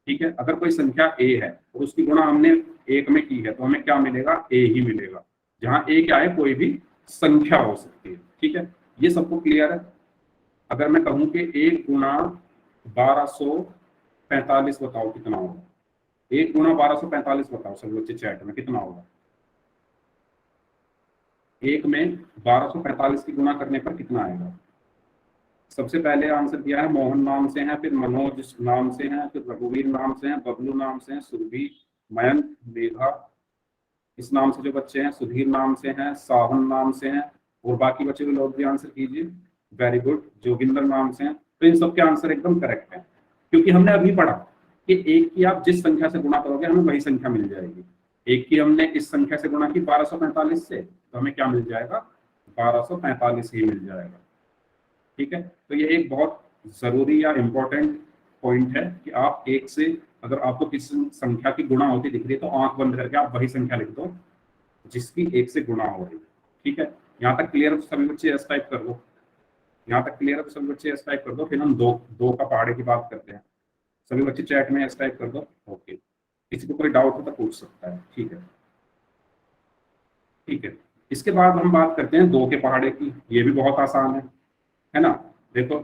ठीक है। अगर कोई संख्या a है और उसकी गुणा हमने 1 में की है तो हमें क्या मिलेगा, a ही मिलेगा। जहाँ a क्या है, कोई भी संख्या हो सकती है, ठीक है। ये सबको क्लियर है? अगर मैं कहूं कि 1 गुना 1245 बताओ कितना होगा, 1 गुना 1245 बताओ सब बच्चे चैट में कितना होगा। 1 में 1245 की गुणा करने पर कितना आएगा? सबसे पहले आंसर दिया है मोहन नाम से है, फिर मनोज नाम से है, फिर रघुवीर नाम से है, बबलू नाम से है, सुरभि, मयंक, मेघा, इस नाम से जो बच्चे हैं, सुधीर नाम से हैं, सावन नाम से हैं, और बाकी बचे हुए लोग भी आंसर कीजिए। Very good. जोगिंदर नाम से हैं। तो इन सबके आंसर एकदम करेक्ट है, क्योंकि हमने अभी पढ़ा कि 1 की आप जिस संख्या से गुणा करोगे हमें वही संख्या मिल जाएगी। 1 की हमने इस संख्या से गुणा की 1245 से, तो हमें क्या मिल जाएगा, 1245 ही मिल जाएगा, ठीक है। तो ये एक बहुत जरूरी या इम्पोर्टेंट पॉइंट है कि आप 1 से, अगर आपको किसी संख्या की गुणा होती दिख रही है तो आंख बंद करके आप वही संख्या लिख दो जिसकी 1 से गुणा हो रही है, ठीक है। यहाँ तक क्लियर है तो सभी बच्चे एस टाइप कर दो। यहाँ तक क्लियर है तो सभी बच्चे एस टाइप कर दो। फिर हम दो का पहाड़े की बात करते हैं। सभी बच्चे चैट में एस टाइप कर दो। ओके, किसी को कोई डाउट हो तो पूछ सकता है, ठीक है, ठीक है। इसके बाद हम बात करते हैं 2 के पहाड़े की। ये भी बहुत आसान है ना। देखो,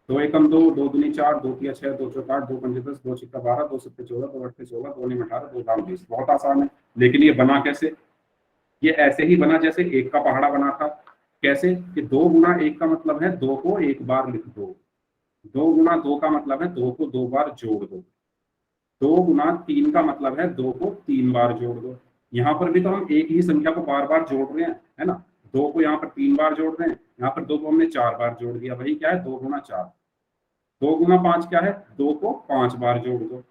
2 एकम 2, 2 दूनी 4, 2 तिया 6, 2 चौक 8, 2 पंजे 10, 2 छिक्का 12, 2 सत्ते 14, 2 अट्ठे 16, 2 नीम 18, 2 दाम 20। बहुत आसान है। लेकिन ये बना कैसे? ये ऐसे ही बना जैसे 1 का पहाड़ा बना था। कैसे? कि 2 गुना 1 का मतलब है 2 को 1 बार लिख दो, 2 गुना 2 का मतलब है 2 को 2 बार जोड़ दो, 2 गुना 3 का मतलब है 2 को 3 बार जोड़ दो। यहाँ पर भी तो हम एक ही संख्या को बार बार जोड़ रहे हैं, है ना। 2 को यहाँ पर 3 बार जोड़ रहे हैं, यहाँ पर 2 को हमने 4 बार जोड़ दिया। वही क्या है, 2 गुना 4। 2 गुना 5 क्या है, 2 को 5 बार जोड़ दो।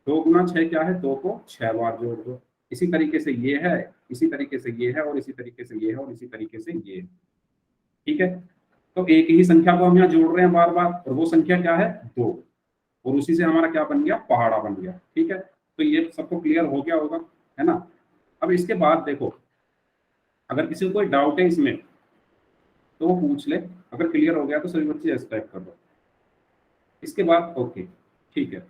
2 गुना 6 क्या है, 2 को 6 बार जोड़ दो। इसी तरीके से ये है, इसी तरीके से ये है, और इसी तरीके से ये है, और इसी तरीके से ये है, ठीक है। तो एक ही संख्या को हम यहाँ जोड़ रहे हैं बार बार, और वो संख्या क्या है, 2, और उसी से हमारा क्या बन गया, पहाड़ा बन गया, ठीक है। तो ये सबको क्लियर हो गया होगा, है ना। अब इसके बाद देखो, अगर किसी को कोई डाउट है इसमें तो वो पूछ ले। अगर क्लियर हो गया तो सभी बच्चे एस टाइप कर दो। इसके बाद ओके, ठीक है,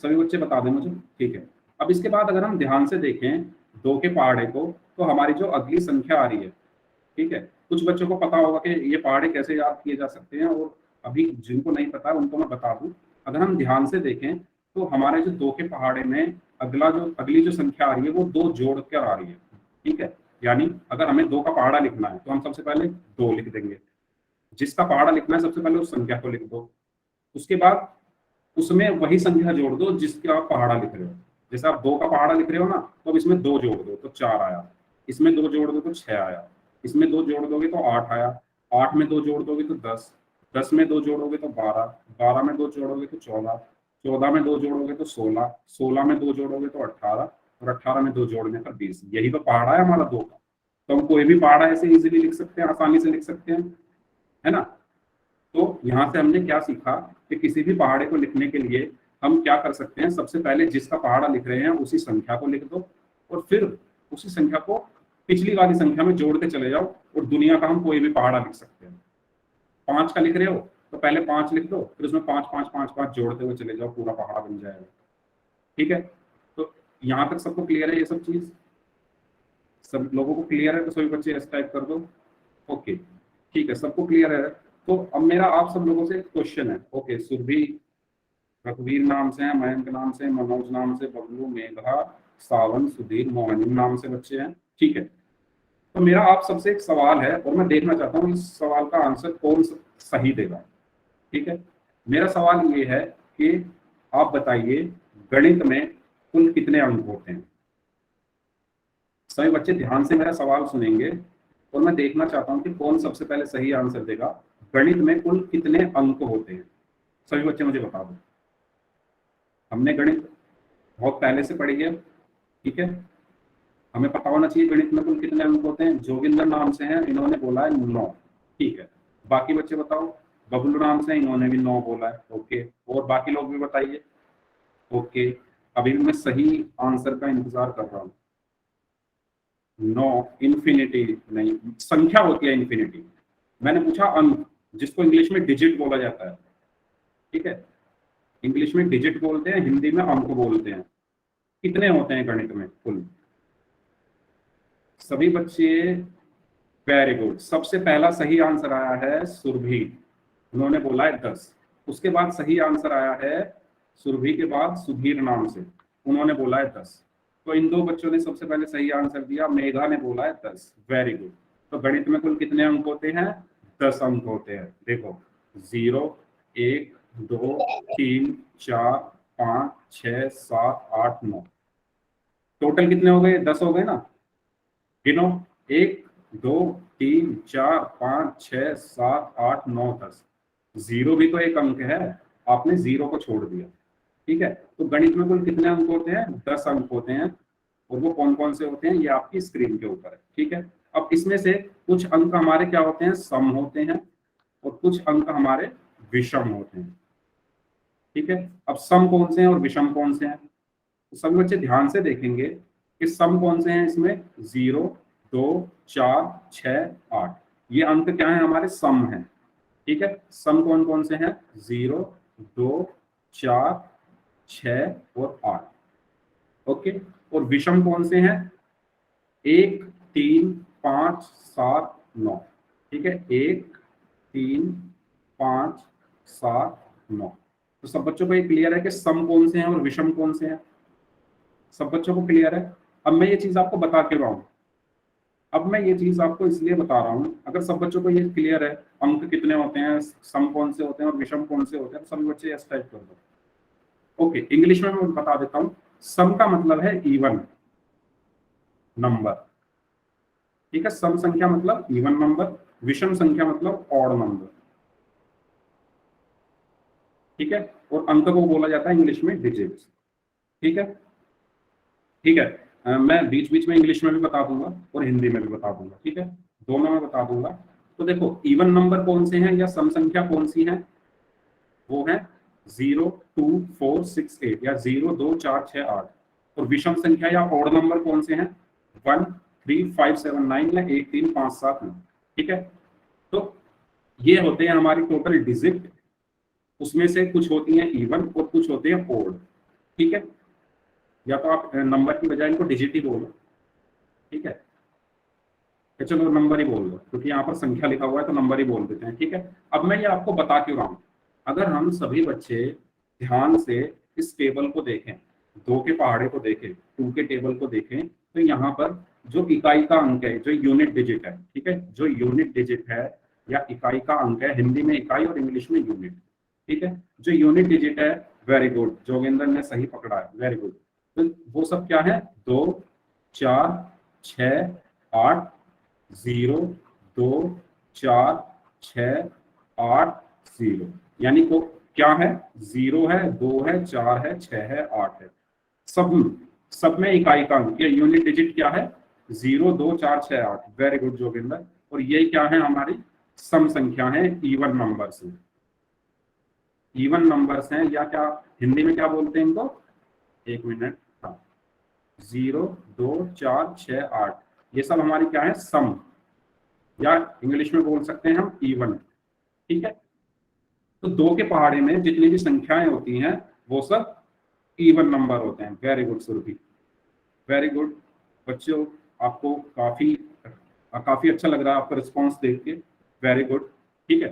सभी बच्चे बता दें मुझे, ठीक है। अब इसके बाद अगर हम ध्यान से देखें 2 के पहाड़े को, तो हमारी जो अगली संख्या आ रही है, ठीक है। कुछ बच्चों को पता होगा कि ये पहाड़े कैसे याद किए जा सकते हैं, और अभी जिनको नहीं पता उनको मैं बता दूं। अगर हम ध्यान से देखें तो हमारे जो 2 के पहाड़े में अगली जो संख्या आ रही है वो 2 जोड़ कर आ रही है, ठीक है। यानी अगर हमें 2 का पहाड़ा लिखना है तो हम सबसे पहले 2 लिख देंगे, जिसका पहाड़ा लिखना है सबसे पहले उस संख्या को लिख दो, उसके बाद उसमें वही संख्या जोड़ दो जिसका आप पहाड़ा लिख रहे हो। जैसे आप 2 का पहाड़ा लिख रहे हो ना, तो अब इसमें 2 जोड़ दो तो 4 आया, इसमें 2 जोड़ दो तो 6 आया, इसमें 2 जोड़ दोगे तो 8 आया, 8 में 2 जोड़ दोगे तो 10, 10 में 2 जोड़ोगे तो 12, 12 में 2 जोड़ोगे तो 14, 14 में 2 जोड़ोगे तो 16, 16 में 2 जोड़ोगे तो 18, और 18 में 2 जोड़ने पर 20। यही तो पहाड़ा है हमारा 2 का। तो हम कोई भी पहाड़ा ऐसे इजीली लिख सकते हैं, आसानी से लिख सकते हैं, है ना। तो यहाँ से हमने क्या सीखा कि किसी भी पहाड़े को लिखने के लिए हम क्या कर सकते हैं, सबसे पहले जिसका पहाड़ा लिख रहे हैं उसी संख्या को लिख दो, और फिर उसी संख्या को पिछली वाली संख्या में जोड़ते चले जाओ, और दुनिया का हम कोई भी पहाड़ा लिख सकते हैं। 5 का लिख रहे हो तो पहले 5 लिख दो, फिर उसमें 5 5 5 5 जोड़ते हुए चले जाओ, पूरा पहाड़ा बन जाएगा, ठीक है। तो यहाँ तक सबको क्लियर है ये सब चीज? सब लोगों को क्लियर है? तो सभी बच्चे एस टाइप कर दो। ओके, ठीक है, सबको क्लियर है। तो अब मेरा आप सब लोगों से एक क्वेश्चन है। ओके, सुरभि, रघुवीर नाम से है, मयंक नाम से, मनोज नाम से, बबलू, मेघा, सावन, सुधीर, मोहन नाम से बच्चे हैं, ठीक है। तो मेरा आप सबसे एक सवाल है और मैं देखना चाहता हूँ इस सवाल का आंसर कौन सही देगा, ठीक है। मेरा सवाल ये है कि आप बताइए गणित में कुल कितने अंक होते हैं। सभी बच्चे ध्यान से मेरा सवाल सुनेंगे और मैं देखना चाहता हूँ कि कौन सबसे पहले सही आंसर देगा। गणित में कुल कितने अंक होते हैं, सभी बच्चे मुझे बता दो। हमने गणित बहुत पहले से पढ़ी है, ठीक है, हमें पता होना चाहिए गणित में कुल कितने अंक होते हैं। जोगिंदर नाम से हैं, इन्होंने बोला है 9, ठीक है। बाकी बच्चे बताओ। बबलू नाम से, इन्होंने भी 9 बोला है, ओके। और बाकी लोग भी बताइए, ओके। अभी मैं सही आंसर का इंतजार कर रहा हूँ। 9 इन्फिनिटी नहीं, संख्या होती है इन्फिनिटी। मैंने पूछा अंक, जिसको इंग्लिश में डिजिट बोला जाता है, ठीक है। इंग्लिश में डिजिट बोलते हैं, हिंदी में अंक बोलते हैं। कितने होते हैं गणित में कुल? सभी बच्चे वेरी गुड। सबसे पहला सही आंसर आया है सुरभि, उन्होंने बोला है 10। उसके बाद सही आंसर आया है सुरभि के बाद सुधीर नाम से, उन्होंने बोला है 10। तो इन 2 बच्चों ने सबसे पहले सही आंसर दिया। मेघा ने बोला है 10, वेरी गुड। तो गणित में कुल कितने अंक होते हैं? 10 अंक होते हैं। देखो 0 1 2 3 4 5 6 7 8 9, टोटल कितने हो गए? 10 हो गए ना। गिनो, 1 2 3 4 5 6 7 8 9 10। 0 भी तो एक अंक है, आपने 0 को छोड़ दिया, ठीक है। तो गणित में कुल कितने अंक होते हैं? 10 अंक होते हैं। और वो कौन कौन से होते हैं ये आपकी स्क्रीन के ऊपर है, ठीक है। अब इसमें से कुछ अंक हमारे क्या होते हैं? सम होते हैं, और कुछ अंक हमारे विषम होते हैं, ठीक है। अब सम कौन से हैं और विषम कौन से हैं, तो सभी बच्चे ध्यान से देखेंगे कि सम कौन से हैं इसमें। 0 2 4 6 8, ये अंक क्या है? हमारे सम हैं, ठीक है। सम कौन कौन से हैं? 0 2 4 6 और 8, ओके। और विषम कौन से हैं? 1 3 5 7 9, ठीक है। 1 3 5 7 9। तो सब बच्चों को ये क्लियर है कि सम कौन से हैं और विषम कौन से हैं? सब बच्चों को क्लियर है? अब मैं ये चीज आपको बता के रहा हूं। अब मैं ये चीज आपको इसलिए बता रहा हूं, अगर सब बच्चों को ये क्लियर है अंक कितने होते हैं, सम कौन से होते हैं और विषम कौन से होते हैं, तो सभी बच्चे यस टाइप कर दो। ओके, इंग्लिश में मैं बता देता हूं। सम का मतलब है इवन नंबर, ठीक है। सम संख्या मतलब इवन नंबर, विषम संख्या मतलब ऑड नंबर, ठीक है। और अंक को बोला जाता है इंग्लिश में डिजिट्स, ठीक है। ठीक है, मैं बीच बीच में इंग्लिश में भी बता दूंगा और हिंदी में भी बता दूंगा, ठीक है, दोनों में बता दूंगा। तो देखो इवन नंबर कौन से हैं या सम संख्या कौन सी है, वो है 0 2 4 6 8 या 0 2 4 6 8। और विषम संख्या या ऑड नंबर कौन से हैं? 1 3 5 7 9 या 1 3 5 7 9, ठीक है। तो ये होते हैं हमारी टोटल डिजिट, उसमें से कुछ होती हैं इवन और कुछ होते हैं ऑड, ठीक है। या तो आप नंबर की बजाय इनको डिजिट ही बोलो, ठीक है। तो चलो नंबर ही बोल दो, क्योंकि यहाँ पर संख्या लिखा हुआ है तो नंबर ही बोल देते हैं, ठीक है। अब मैं ये आपको बता क्यों रहा हूँ, अगर हम सभी बच्चे ध्यान से इस टेबल को देखें, 2 के पहाड़े को देखें, 2 के टेबल को देखें, तो यहाँ पर जो इकाई का अंक है, जो यूनिट डिजिट है, ठीक है, जो यूनिट डिजिट है या इकाई का अंक है, हिंदी में इकाई और इंग्लिश में यूनिट, ठीक है, जो यूनिट डिजिट है, वेरी गुड, जोगिंदर ने सही पकड़ा है, वेरी गुड। तो वो सब क्या है, 2 4 6 8 0 2 4 6 8 0, यानी को क्या है, 0 है, 2 है, 4 है, 6 है, 8 है, सब में इकाई का अंक, ये यूनिट डिजिट क्या है, 0 2 4 6 8, वेरी गुड जोगिंदर। और ये क्या है, हमारी सम संख्या है, इवन नंबर्स हैं, इवन नंबर्स हैं, या क्या हिंदी में क्या बोलते हैं इनको, एक मिनट, हाँ, 0 2 4 6 8, ये सब हमारी क्या है, सम, या इंग्लिश में बोल सकते हैं हम इवन, ठीक है। तो 2 के पहाड़े में जितनी भी संख्याएं होती हैं वो सब इवन नंबर होते हैं। Very good Surabhi, very good बच्चों, आपको काफी अच्छा लग रहा है आपका रिस्पांस देख के, वेरी गुड, ठीक है।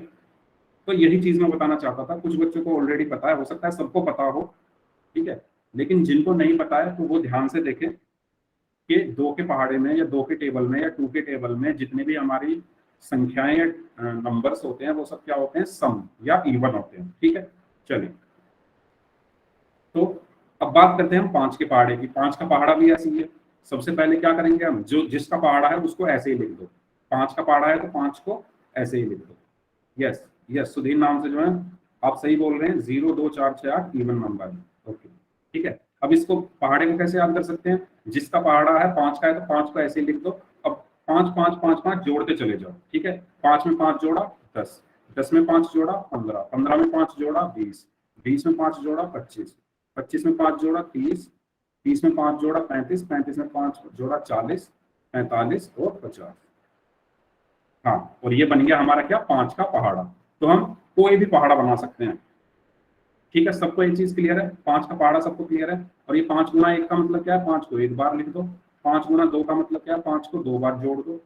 तो यही चीज मैं बताना चाहता था, कुछ बच्चों को ऑलरेडी पता है, हो सकता है सबको पता हो, ठीक है, लेकिन जिनको नहीं पता है तो वो ध्यान से देखें कि 2 के पहाड़े में या 2 के टेबल में या 2 के टेबल में जितने भी हमारी संख्याएं या नंबर्स होते हैं वो सब क्या होते हैं, सम या इवन होते हैं, ठीक है। चलिए, तो अब बात करते हैं हम 5 के पहाड़े की। 5 का पहाड़ा भी ऐसे ही है। सबसे पहले क्या करेंगे हम, जो जिसका पहाड़ा है उसको ऐसे ही लिख दो, 5 का पहाड़ा है तो 5 को ऐसे ही लिख दो। यस यस, सुधीर नाम से जो है आप सही बोल रहे हैं, 0 2 4 6 8 इवन नंबर है, ओके, ठीक है। अब इसको पहाड़े को कैसे याद कर सकते हैं, जिसका पहाड़ा है 5 का है तो 5 को ऐसे ही लिख दो। अब 5 5 5 5 जोड़ते चले जाओ, ठीक है, 5 में 5 जोड़ा 10, 10 में 5 जोड़ा 15, 15 में 5 जोड़ा 20, 20 में 5 जोड़ा 25, 25 में 5 जोड़ा 30, 30 में 5 जोड़ा 35, 35 में 5 जोड़ा 40, 45 और 50। हाँ, और ये बन गया हमारा क्या, 5 का पहाड़ा। तो हम कोई भी पहाड़ा बना सकते हैं, ठीक है, सबको एक चीज क्लियर है, 5 का पहाड़ा सबको क्लियर है। और ये 5 गुना 1 का मतलब क्या है, 5 को एक बार लिख दो। 5 गुना 2 का मतलब क्या है, 5 को 2 बार जोड़ दो।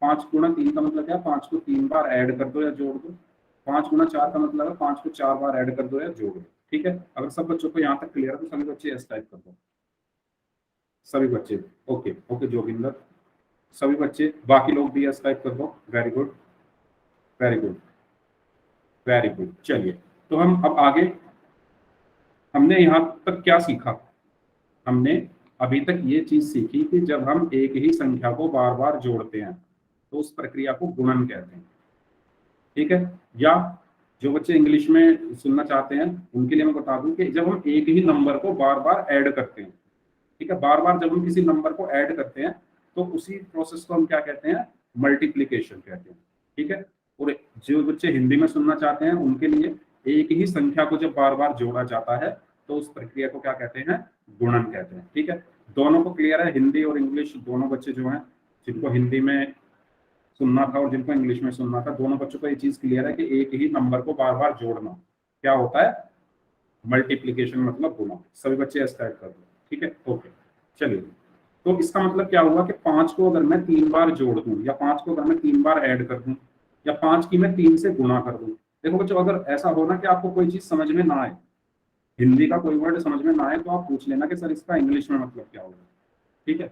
5 गुना 3 का मतलब क्या है, 5 को 3 बार ऐड कर दो या जोड़ दो। 5 गुना 4 का मतलब है 5 को 4 बार ऐड कर दो या जोड़ दो, ठीक है। अगर सब बच्चों को यहाँ तक क्लियर है तो सभी बच्चे एस टाइप कर दो, सभी बच्चे, ओके ओके जोगिंदर, सभी बच्चे, बाकी लोग भी एस टाइप कर दो, very good very good very good. चलिए, तो हम अब आगे, हमने यहाँ तक क्या सीखा, हमने अभी तक ये चीज सीखी कि जब हम एक ही संख्या को बार बार जोड़ते हैं तो उस प्रक्रिया को गुणन कहते हैं, ठीक है। या जो बच्चे इंग्लिश में सुनना चाहते हैं उनके लिए मैं बता दूं कि जब हम एक ही नंबर को बार बार ऐड करते हैं, ठीक है, बार बार जब हम किसी नंबर को ऐड करते हैं तो उसी प्रोसेस को हम क्या कहते हैं, मल्टीप्लीकेशन कहते हैं, ठीक है। और जो बच्चे हिंदी में सुनना चाहते हैं उनके लिए एक ही संख्या को जब बार बार जोड़ा जाता है तो उस प्रक्रिया को क्या कहते हैं, गुणन कहते हैं, ठीक है। दोनों को क्लियर है, हिंदी और इंग्लिश दोनों बच्चे जो हैं, जिनको हिंदी में सुनना था और जिनको इंग्लिश में सुनना था, दोनों बच्चों को ये चीज क्लियर है कि एक ही नंबर को बार बार जोड़ना क्या होता है, मल्टीप्लीकेशन मतलब गुणा। सभी बच्चे स्टार्ट कर दो, ठीक है, ओके। चलिए, तो इसका मतलब क्या हुआ कि 5 को अगर मैं 3 बार जोड़ दूं या 5 को अगर मैं 3 बार ऐड कर दूं या 5 की मैं 3 से गुणा कर दूं। देखो बच्चों, अगर ऐसा हो ना कि आपको कोई चीज समझ में ना आए, हिंदी का कोई वर्ड समझ में ना आए, तो आप पूछ लेना कि सर इसका इंग्लिश में मतलब क्या होगा, ठीक है।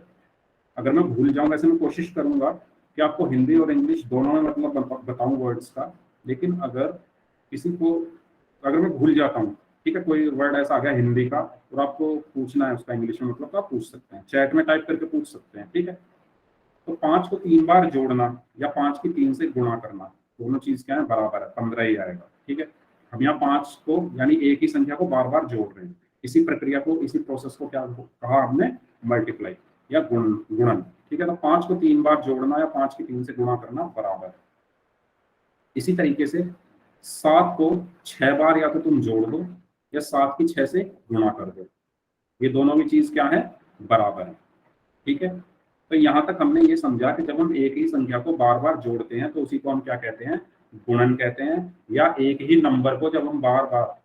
अगर मैं भूल जाऊं, वैसे मैं कोशिश करूंगा कि आपको हिंदी और इंग्लिश दोनों में मतलब बताऊं वर्ड्स का, लेकिन अगर किसी को, अगर मैं भूल जाता हूँ, ठीक है, कोई वर्ड ऐसा आ गया हिंदी का और आपको पूछना है उसका इंग्लिश में मतलब, तो आप पूछ सकते हैं, चैट में टाइप करके पूछ सकते हैं, ठीक है। तो 5 को 3 बार जोड़ना या 5 की 3 से गुणा करना, दोनों चीज क्या है, बराबर है, 15 ही आएगा, ठीक है। हम यहाँ 5 को यानी एक ही संख्या को बार बार जोड़ रहे हैं, इसी प्रक्रिया को, इसी प्रोसेस को क्या कहा हमने, मल्टीप्लाई या गुणन, ठीक है। तो 5 को 3 बार जोड़ना या 5 की 3 से गुणा करना बराबर। इसी तरीके से 7 को 6 बार या तो तुम जोड़ दो या 7 की 6 से गुणा कर दो, ये दोनों भी चीज क्या है, बराबर है, ठीक है। तो यहां तक हमने ये समझा कि जब हम एक ही संख्या को बार बार जोड़ते हैं तो उसी को हम क्या कहते हैं, गुणन कहते हैं। या एक ही नंबर को जब हम बार बार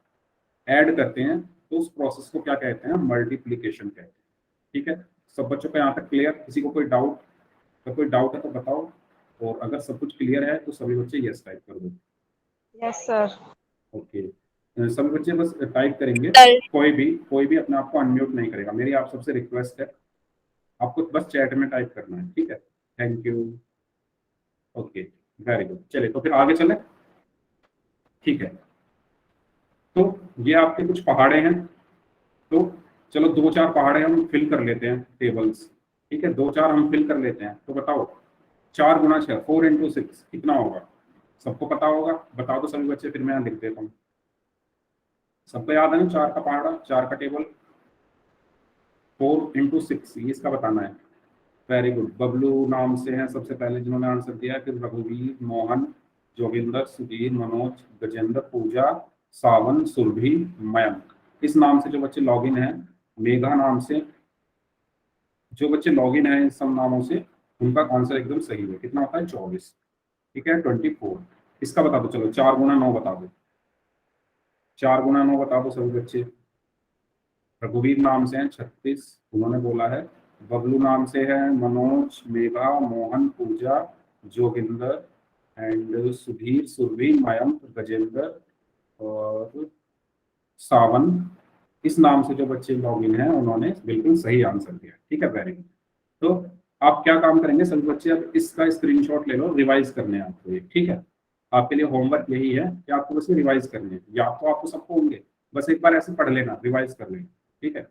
ऐड करते हैं तो उस प्रोसेस को क्या कहते हैं, मल्टीप्लीकेशन कहते हैं, ठीक है। सब बच्चों को यहाँ तक क्लियर, किसी को कोई डाउट, अगर कोई डाउट है तो बताओ, और अगर सब कुछ क्लियर है तो सभी बच्चे यस टाइप कर दो। Yes sir. ओके, सभी बच्चे बस टाइप करेंगे, कोई भी अपने आप को अनम्यूट नहीं करेगा। मेरी आप सबसे रिक्वेस्ट है, आपको बस चैट में टाइप करना है, ठीक है। Thank you. Okay, very good. चलिए तो फिर आगे चले, ठीक है। तो ये आपके कुछ पहाड़े हैं, तो चलो दो चार पहाड़े हम फिल कर लेते हैं टेबल्स, ठीक है। दो चार हम फिल कर लेते हैं, तो बताओ 4 × 6 4 × 6 कितना होगा? सबको पता होगा, बता दो सभी बच्चे, फिर मैं यहाँ लिख देता हूँ। सबको याद है ना 4 का पहाड़ा, 4 का टेबल, 4 × 6, ये इसका बताना है। Very good. बबलू नाम से हैं सबसे पहले जिन्होंने आंसर दिया, फिर रघुवीर, मोहन, जोगिंदर, सुधीर, मनोज, गजेंद्र, पूजा, सावन, सुरभि, मयंक। इस नाम से जो बच्चे लॉगिन हैं, मेघा नाम से जो बच्चे लॉगिन हैं इन सब नामों से, उनका आंसर एकदम सही है। कितना होता है? 24, ठीक है, 24। इसका बता दो, चलो 4 × 9 बता दो, 4 × 9 बता दो सभी बच्चे। रघुवीर नाम से हैं 36, उन्होंने बोला है। बबलू नाम से है मनोज, मेघा, मोहन, पूजा, जोगिंदर एंड सुधीर, सुरभि, मयंक, गजेंद्र और सावन। इस नाम से जो बच्चे लॉगिन हैं उन्होंने बिल्कुल सही आंसर दिया, ठीक है, वेरी गुड। तो आप क्या काम करेंगे सभी बच्चे, अब इसका स्क्रीनशॉट ले लो, रिवाइज करने हैं आपको ये, ठीक है। आपके लिए होमवर्क यही है कि आपको बस रिवाइज करने हैं, या तो आपको सबको होंगे, बस एक बार ऐसे पढ़ लेना, रिवाइज कर लेना, ठीक है।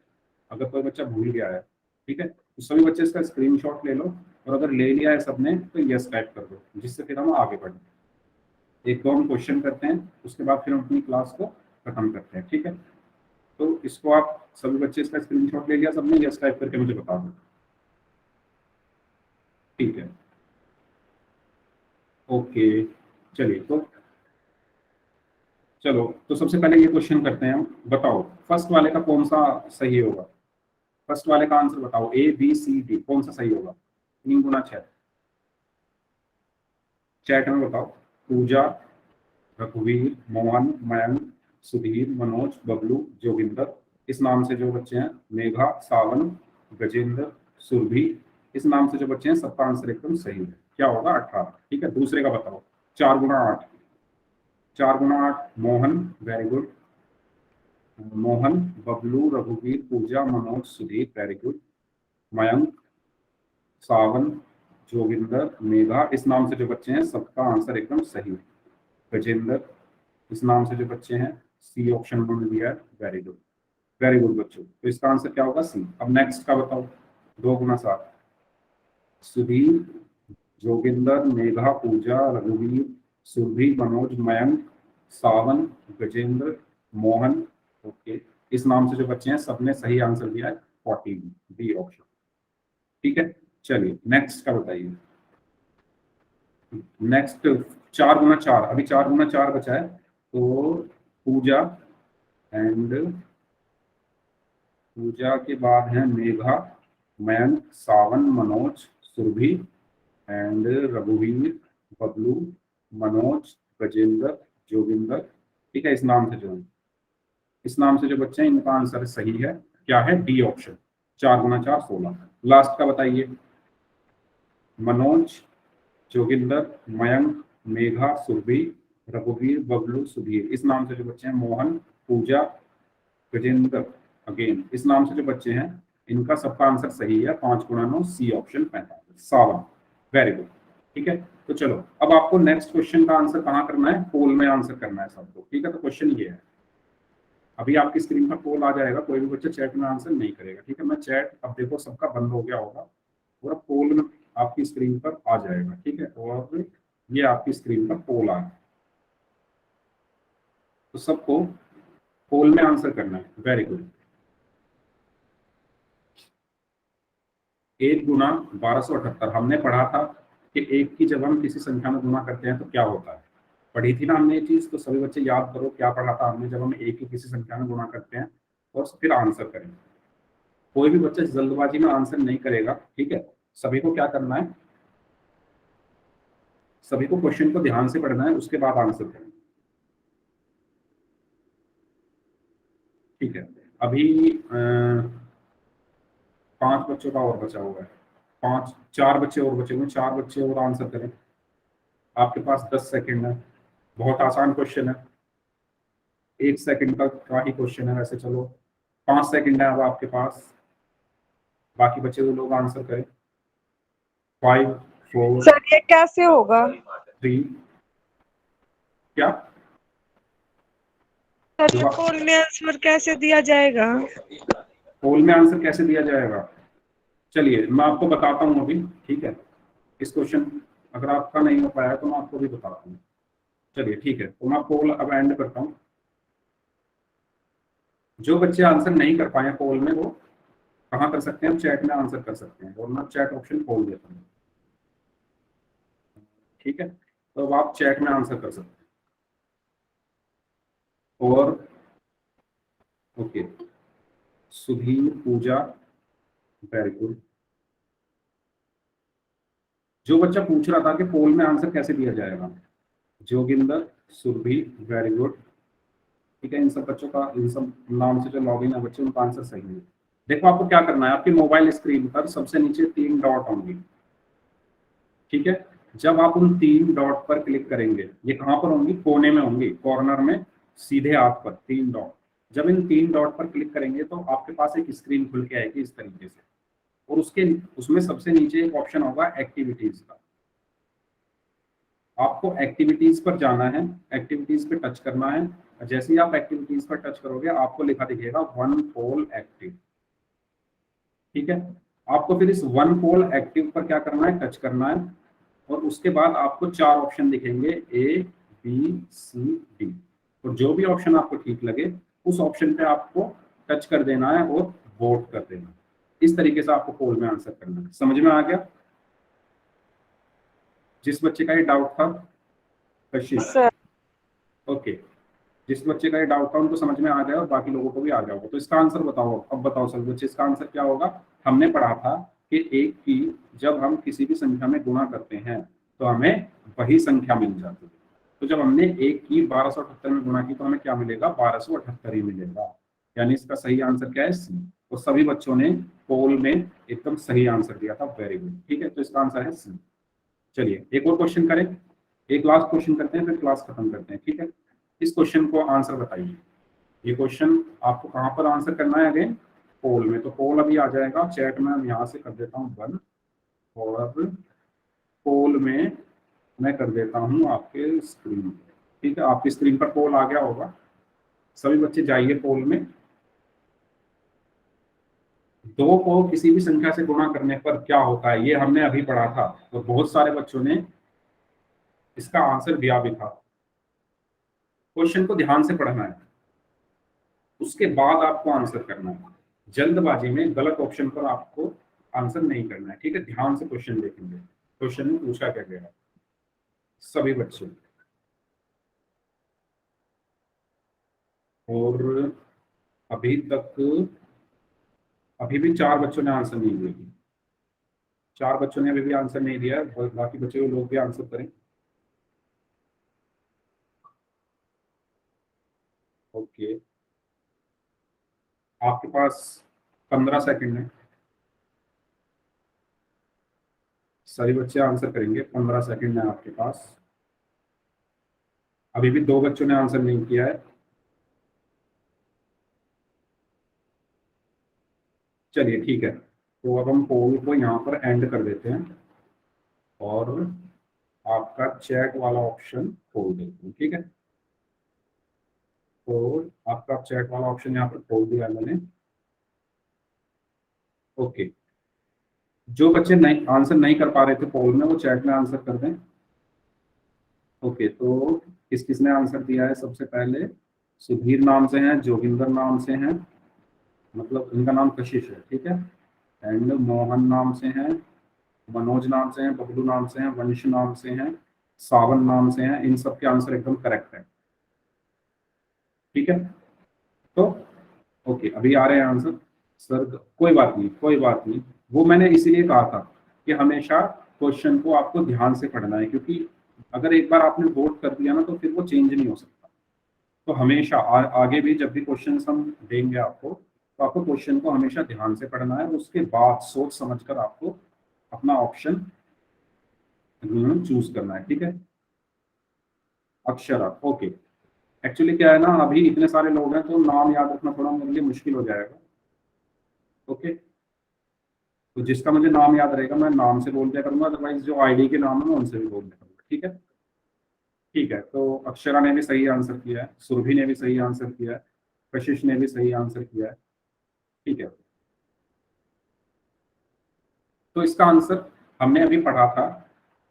अगर कोई बच्चा भूल गया है, ठीक है, तो सभी बच्चे इसका स्क्रीनशॉट ले लो, और अगर ले लिया है सबने तो यस टाइप कर दो, जिससे फिर हम आगे बढ़ें। एक दो हम क्वेश्चन करते हैं, उसके बाद फिर हम अपनी क्लास को खत्म करते हैं, ठीक है। तो इसको आप सभी बच्चे इसका स्क्रीनशॉट ले लिया सबने, यस टाइप करके मुझे बता दो, ठीक है। ओके, चलिए तो चलो तो सबसे पहले ये क्वेश्चन करते हैं हम। बताओ फर्स्ट वाले का कौन सा सही होगा? फर्स्ट वाले का आंसर बताओ, ए बी सी डी, कौन सा सही होगा? 3 × 6, चैट में बताओ। पूजा, रघुवीर, मोहन, मयंक, सुधीर, मनोज, बबलू, जोगिंदर। इस नाम से जो बच्चे हैं, मेघा, सावन, गजेंद्र, सुरभि। इस नाम से जो बच्चे हैं सबका आंसर एकदम सही है। क्या होगा? 18, ठीक है। दूसरे का बताओ, 4 × 8, 4 × 8 मोहन, वेरी गुड। मोहन, बबलू, रघुवीर, पूजा, मनोज, सुधीर, वेरी गुड। मयंक, सावन, जोगिंदर, मेघा। इस नाम से जो बच्चे हैं सबका आंसर एकदम सही है। गजेंद्र, इस नाम से जो बच्चे हैं, सी ऑप्शन उन्होंने दिया है, वेरी गुड, वेरी गुड बच्चों। तो इसका आंसर क्या होगा? सी। अब नेक्स्ट का बताओ, 2 × 7, सुधीर, जोगिंदर, मेघा, पूजा, रघुवीर, सुरभि, मनोज, मयंक, सावन, गजेंद्र, मोहन। ओके, इस नाम से जो बच्चे हैं सबने सही आंसर दिया है, 14, बी ऑप्शन, ठीक है। चलिए नेक्स्ट का बताइए। नेक्स्ट 4 × 4, अभी 4 × 4 बचा है। तो पूजा एंड पूजा के बाद है मेघा, मयंक, सावन, मनोज, सुरभि एंड रघुवीर, बबलू, मनोज, गजेंद्र, जोगिंदर, ठीक है। इस नाम से जो है, इस नाम से जो बच्चे हैं इनका आंसर सही है। क्या है? D option, 4 × 4 16। लास्ट का बताइए, मनोज, जोगिंदर, मयंक, मेघा, सुरभि, रघुवीर, बबलू, सुधीर। इस नाम से जो बच्चे हैं, मोहन, पूजा, गजेंद्र, अगेन इस नाम से जो बच्चे हैं इनका सबका आंसर सही है। 5 × 9, सी ऑप्शन 45, सावन, वेरी गुड, ठीक है। तो चलो अब आपको नेक्स्ट क्वेश्चन का आंसर कहाँ करना है? पोल में आंसर करना है सबको, ठीक है। तो क्वेश्चन ये है, अभी आपकी स्क्रीन पर पोल आ जाएगा, कोई भी बच्चा चैट में आंसर नहीं करेगा, ठीक है। मैं चैट अब देखो सबका बंद हो गया होगा, पूरा पोल में आपकी स्क्रीन पर आ जाएगा, ठीक है। और ये आपकी स्क्रीन पर पोल आ गया, तो सबको पोल में आंसर करना है, वेरी गुड। 1 × 1278 हमने पढ़ा था कि 1 की जब हम किसी संख्या में गुना करते हैं तो क्या होता है, पढ़ी थी ना हमने ये चीज। तो सभी बच्चे याद करो क्या पढ़ा था हमने, जब हम 1 की किसी संख्या में गुना करते हैं और फिर आंसर करें। कोई भी बच्चा जल्दबाजी में आंसर नहीं करेगा, ठीक है। सभी को क्या करना है, सभी को क्वेश्चन को ध्यान से पढ़ना है, उसके बाद आंसर करना, ठीक है। अभी 5 बच्चों का और बचा हुआ है, 4 बच्चे और बचे हुए, 4 बच्चे और आंसर करें। आपके पास 10 सेकंड है, बहुत आसान क्वेश्चन है। 1 सेकंड का ही क्वेश्चन है वैसे, चलो 5 सेकंड है अब आपके पास, बाकी बचे हुए लोग आंसर करें। 5 4 सर ये कैसे होगा? 3 क्या सर ये जवाब, पोल में आंसर कैसे दिया जाएगा? पोल में आंसर कैसे दिया जाएगा? चलिए मैं आपको बताता हूँ अभी, ठीक है। इस क्वेश्चन अगर आपका नहीं हो पाया तो मैं आपको भी बताता हूँ। चलिए ठीक है, तो मैं पोल अब एंड करता हूँ। जो बच्चे आंसर नहीं कर पाए पोल में, वो कहाँ कर सकते हैं? चैट में आंसर कर सकते हैं, और मैं चैट ऑप्शन खोल देता हूँ, ठीक है। तो अब आप चैट में आंसर कर सकते हैं। और ओके, सुधीर, पूजा, वेरी गुड। जो बच्चा पूछ रहा था कि पोल में आंसर कैसे दिया जाएगा, जोगिंदर, सुरभि, वेरी गुड, ठीक है। इन सब बच्चों का, इन सब नाम से जो लॉगिन है बच्चे, उनका आंसर सही है। देखो आपको क्या करना है, आपकी मोबाइल स्क्रीन पर सबसे नीचे 3 डॉट होंगी, ठीक है। जब आप उन 3 डॉट पर क्लिक करेंगे, ये कहाँ पर होंगी? कोने में होंगी, कॉर्नर में, सीधे हाथ पर 3 डॉट। जब इन 3 डॉट पर क्लिक करेंगे तो आपके पास एक स्क्रीन खुल के आएगी इस तरीके से, और उसमें सबसे नीचे एक ऑप्शन होगा एक्टिविटीज का। आपको एक्टिविटीज पर जाना है, एक्टिविटीज पे टच करना है। जैसे ही आप एक्टिविटीज पर टच करोगे आपको लिखा दिखेगा वन पोल एक्टिव, ठीक है। आपको फिर इस वन पोल एक्टिव पर क्या करना है? टच करना है, और उसके बाद आपको 4 ऑप्शन दिखेंगे, ए बी सी डी, और जो भी ऑप्शन आपको ठीक लगे उस ऑप्शन पे आपको टच कर देना है और वोट कर देना है। इस तरीके से आपको पोल में आंसर करना है। समझ में आ गया? जिस बच्चे का ये डाउट था, कशिश, सर ओके, जिस बच्चे का ये डाउट था उनको समझ में आ गया और बाकी लोगों को भी आ गया होगा। तो इसका आंसर बताओ, अब बताओ सब बच्चे, इसका आंसर क्या होगा? हमने पढ़ा था कि एक की जब हम किसी भी संख्या में गुणा करते हैं तो हमें वही संख्या मिल जाती है। तो जब हमने एक की 1278 में गुणा की तो हमें क्या मिलेगा? 1278 ही मिलेगा। यानी इसका सही आंसर क्या है? सी। तो सभी बच्चों ने पोल में एकदम सही आंसर दिया था, वेरी गुड, ठीक है। तो इसका आंसर है सी। चलिए एक और क्वेश्चन करें, एक लास्ट क्वेश्चन करते हैं फिर क्लास खत्म करते हैं, ठीक है। इस क्वेश्चन को आंसर बताइए। ये क्वेश्चन आपको कहाँ पर आंसर करना है? अगेन पोल में। तो पोल अभी आ जाएगा चैट में, मैं यहाँ से कर देता हूँ बंद, और पोल में मैं कर देता हूँ आपके स्क्रीन पे, ठीक है। आपकी स्क्रीन पर पोल आ गया होगा। सभी बच्चे जाइए पोल में। 2 को किसी भी संख्या से गुणा करने पर क्या होता है, ये हमने अभी पढ़ा था, तो बहुत सारे बच्चों ने इसका आंसर दिया भी था। क्वेश्चन को ध्यान से पढ़ना है, उसके बाद आपको आंसर करना है। जल्दबाजी में गलत ऑप्शन पर आपको आंसर नहीं करना है, ठीक है। ध्यान से क्वेश्चन देखेंगे, क्वेश्चन में पूछा क्या गया है। सभी बच्चे, और अभी तक अभी भी 4 बच्चों ने आंसर नहीं दिया। 4 बच्चों ने अभी भी आंसर नहीं दिया, और बाकी बचे हुए लोग भी आंसर करें। ओके, आपके पास 15 सेकंड है, सभी बच्चे आंसर करेंगे। 15 सेकंड है आपके पास। अभी भी 2 बच्चों ने आंसर नहीं किया है। चलिए ठीक है, तो अब हम पोल को यहाँ पर एंड कर देते हैं, और आपका चैट वाला ऑप्शन खोल देते हैं, ठीक है। तो आपका चैट वाला ऑप्शन यहाँ पर खोल दिया मैंने, ओके। जो बच्चे नहीं आंसर नहीं कर पा रहे थे पोल में, वो चैट में आंसर कर दें। ओके, तो किस किसने आंसर दिया है? सबसे पहले सुधीर नाम से हैं, जोगिंदर नाम से हैं, मतलब इनका नाम कशिश है, ठीक है। एंड मोहन नाम से हैं, मनोज नाम से हैं, बबलू नाम से हैं, वंश नाम से हैं, सावन नाम से हैं। इन सब के आंसर एकदम करेक्ट है, ठीक है। तो ओके, अभी आ रहे हैं आंसर। सर कोई बात नहीं, कोई बात नहीं, वो मैंने इसीलिए कहा था कि हमेशा क्वेश्चन को आपको ध्यान से पढ़ना है, क्योंकि अगर एक बार आपने वोट कर दिया ना तो फिर वो चेंज नहीं हो सकता। तो हमेशा आगे भी जब भी क्वेश्चन हम देंगे आपको, तो आपको क्वेश्चन को हमेशा ध्यान से पढ़ना है, उसके बाद सोच समझकर आपको अपना ऑप्शन चूज करना है, ठीक है। अक्षरा, ओके, एक्चुअली क्या है ना, अभी इतने सारे लोग हैं तो नाम याद रखना थोड़ा मेरे लिए मुश्किल हो जाएगा। ओके, तो जिसका मुझे नाम याद रहेगा मैं नाम से बोल दिया करूंगा, अदरवाइज जो आईडी के नाम है मैं उनसे भी बोल दिया करूंगा। ठीक है, ठीक है। तो अक्षरा ने भी सही आंसर किया है, सुरभि ने भी सही आंसर किया है, कशिश ने भी सही आंसर किया है। ठीक है, तो इसका आंसर हमने अभी पढ़ा था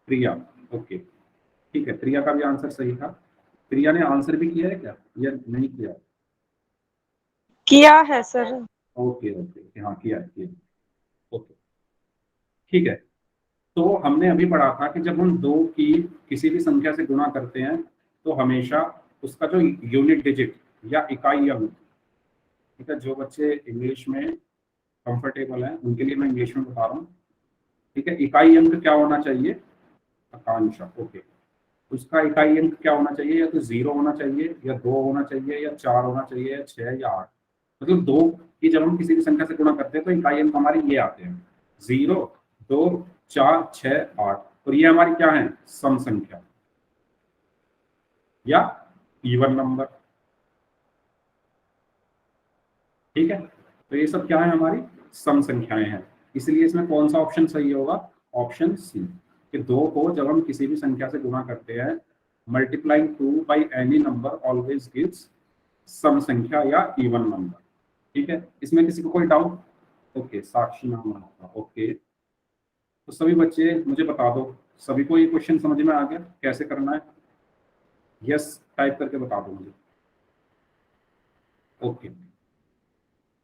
प्रिया। ओके, ठीक है, प्रिया का भी आंसर सही था। प्रिया ने आंसर भी किया है क्या या नहीं किया? किया है सर। ओके ओके, हाँ किया है, किया है। ओके, ठीक है। तो हमने अभी पढ़ा था कि जब हम दो की किसी भी संख्या से गुणा करते हैं तो हमेशा उसका जो यूनिट डिजिट या इकाई अंक, ठीक है, जो बच्चे इंग्लिश में कंफर्टेबल हैं उनके लिए मैं इंग्लिश में बता रहा हूँ। ठीक है, इकाई अंक क्या होना चाहिए? आकांक्षा। ओके, उसका इकाई अंक क्या होना चाहिए? या तो 0 होना चाहिए, या 2 होना चाहिए, या 4 होना चाहिए, या 6 या 8। मतलब 2 की जब हम किसी भी संख्या से गुणा करते हैं तो इकाई अंक हमारे ये आते हैं, 0, 2, 4, 6, 8। और ये हमारी क्या है? सम संख्या या इवन नंबर। ठीक है, तो ये सब क्या है? हमारी सम संख्याएं हैं। इसलिए इसमें कौन सा ऑप्शन सही होगा? ऑप्शन सी, कि 2 को जब हम किसी भी संख्या से गुणा करते हैं, multiplying 2 by any number always gives सम संख्या या इवन नंबर। ठीक है, इसमें किसी को कोई डाउट? ओके, साक्षी नाम आपका। ओके, तो सभी बच्चे मुझे बता दो, सभी को ये क्वेश्चन समझ में आ गया कैसे करना है? यस टाइप करके बता दो मुझे। ओके,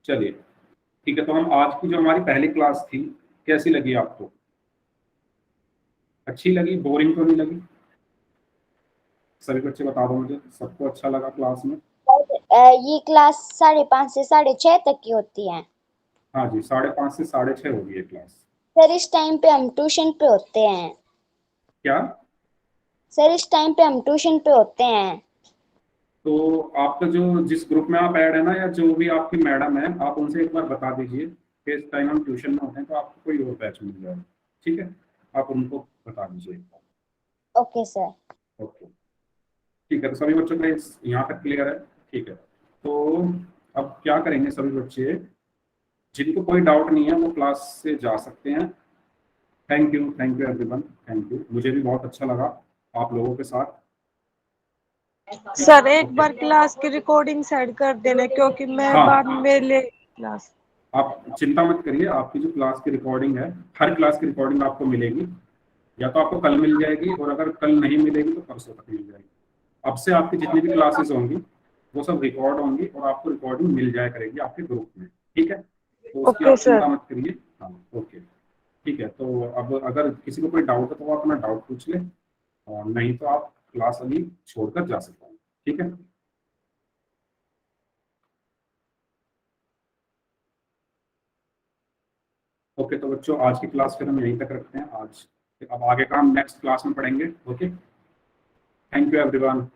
चलिए ठीक है। तो हम आज की जो हमारी पहली क्लास थी, कैसी लगी आपको? अच्छी लगी? बोरिंग तो नहीं लगी? सभी बच्चे बता दो मुझे, सबको अच्छा लगा क्लास में? ये क्लास 5:30 से 6:30 तक की होती है। हाँ जी, 5:30 से 6:30 होगी ये क्लास। सर इस टाइम पे हम ट्यूशन पे होते हैं। क्या? सर इस टाइम पे हम ट्यूशन पे होते हैं। तो आपका जो जिस ग्रुप में आप ऐड है ना, या जो भी आपकी मैडम है, आप उनसे एक बार बता दीजिए कि इस टाइम हम ट्यूशन में होते हैं, तो आपको कोई और बैच मिल जाएगा। ठीक है, आप उनको बता दीजिए। Okay sir. ओके, ठीक है। तो सभी बच्चों का यहाँ तक क्लियर है? ठीक है, तो अब क्या करेंगे सभी बच्चे, जिनको कोई डाउट नहीं है वो क्लास से जा सकते हैं। Thank you everyone, thank you. मुझे भी बहुत अच्छा लगा आप लोगों के साथ। सर एक बार क्लास की रिकॉर्डिंग सेंड कर देना, क्योंकि मैं हाँ, बाद में ले क्लास। आप चिंता मत करिए, आपकी जो क्लास की रिकॉर्डिंग है, हर क्लास की रिकॉर्डिंग आपको मिलेगी। या तो आपको कल मिल जाएगी, और अगर कल नहीं मिलेगी तो परसों तक मिल जाएगी। अब से आपकी जितनी भी क्लासेस होंगी वो सब रिकॉर्ड होंगी, और आपको रिकॉर्डिंग मिल जाया करेगी आपके ग्रुप में। ठीक है, तो उसकी ओके आप सर। चिंता मत करिए। हाँ, ओके, ठीक है। तो अब अगर किसी को कोई डाउट है तो वो अपना डाउट पूछ ले, और नहीं तो आप क्लास अभी छोड़कर जा सकते हैं। ठीक है, ओके। तो बच्चों आज की क्लास फिर हम यहीं तक रखते हैं आज। अब आगे का हम नेक्स्ट क्लास में पढ़ेंगे। Okay, thank you everyone.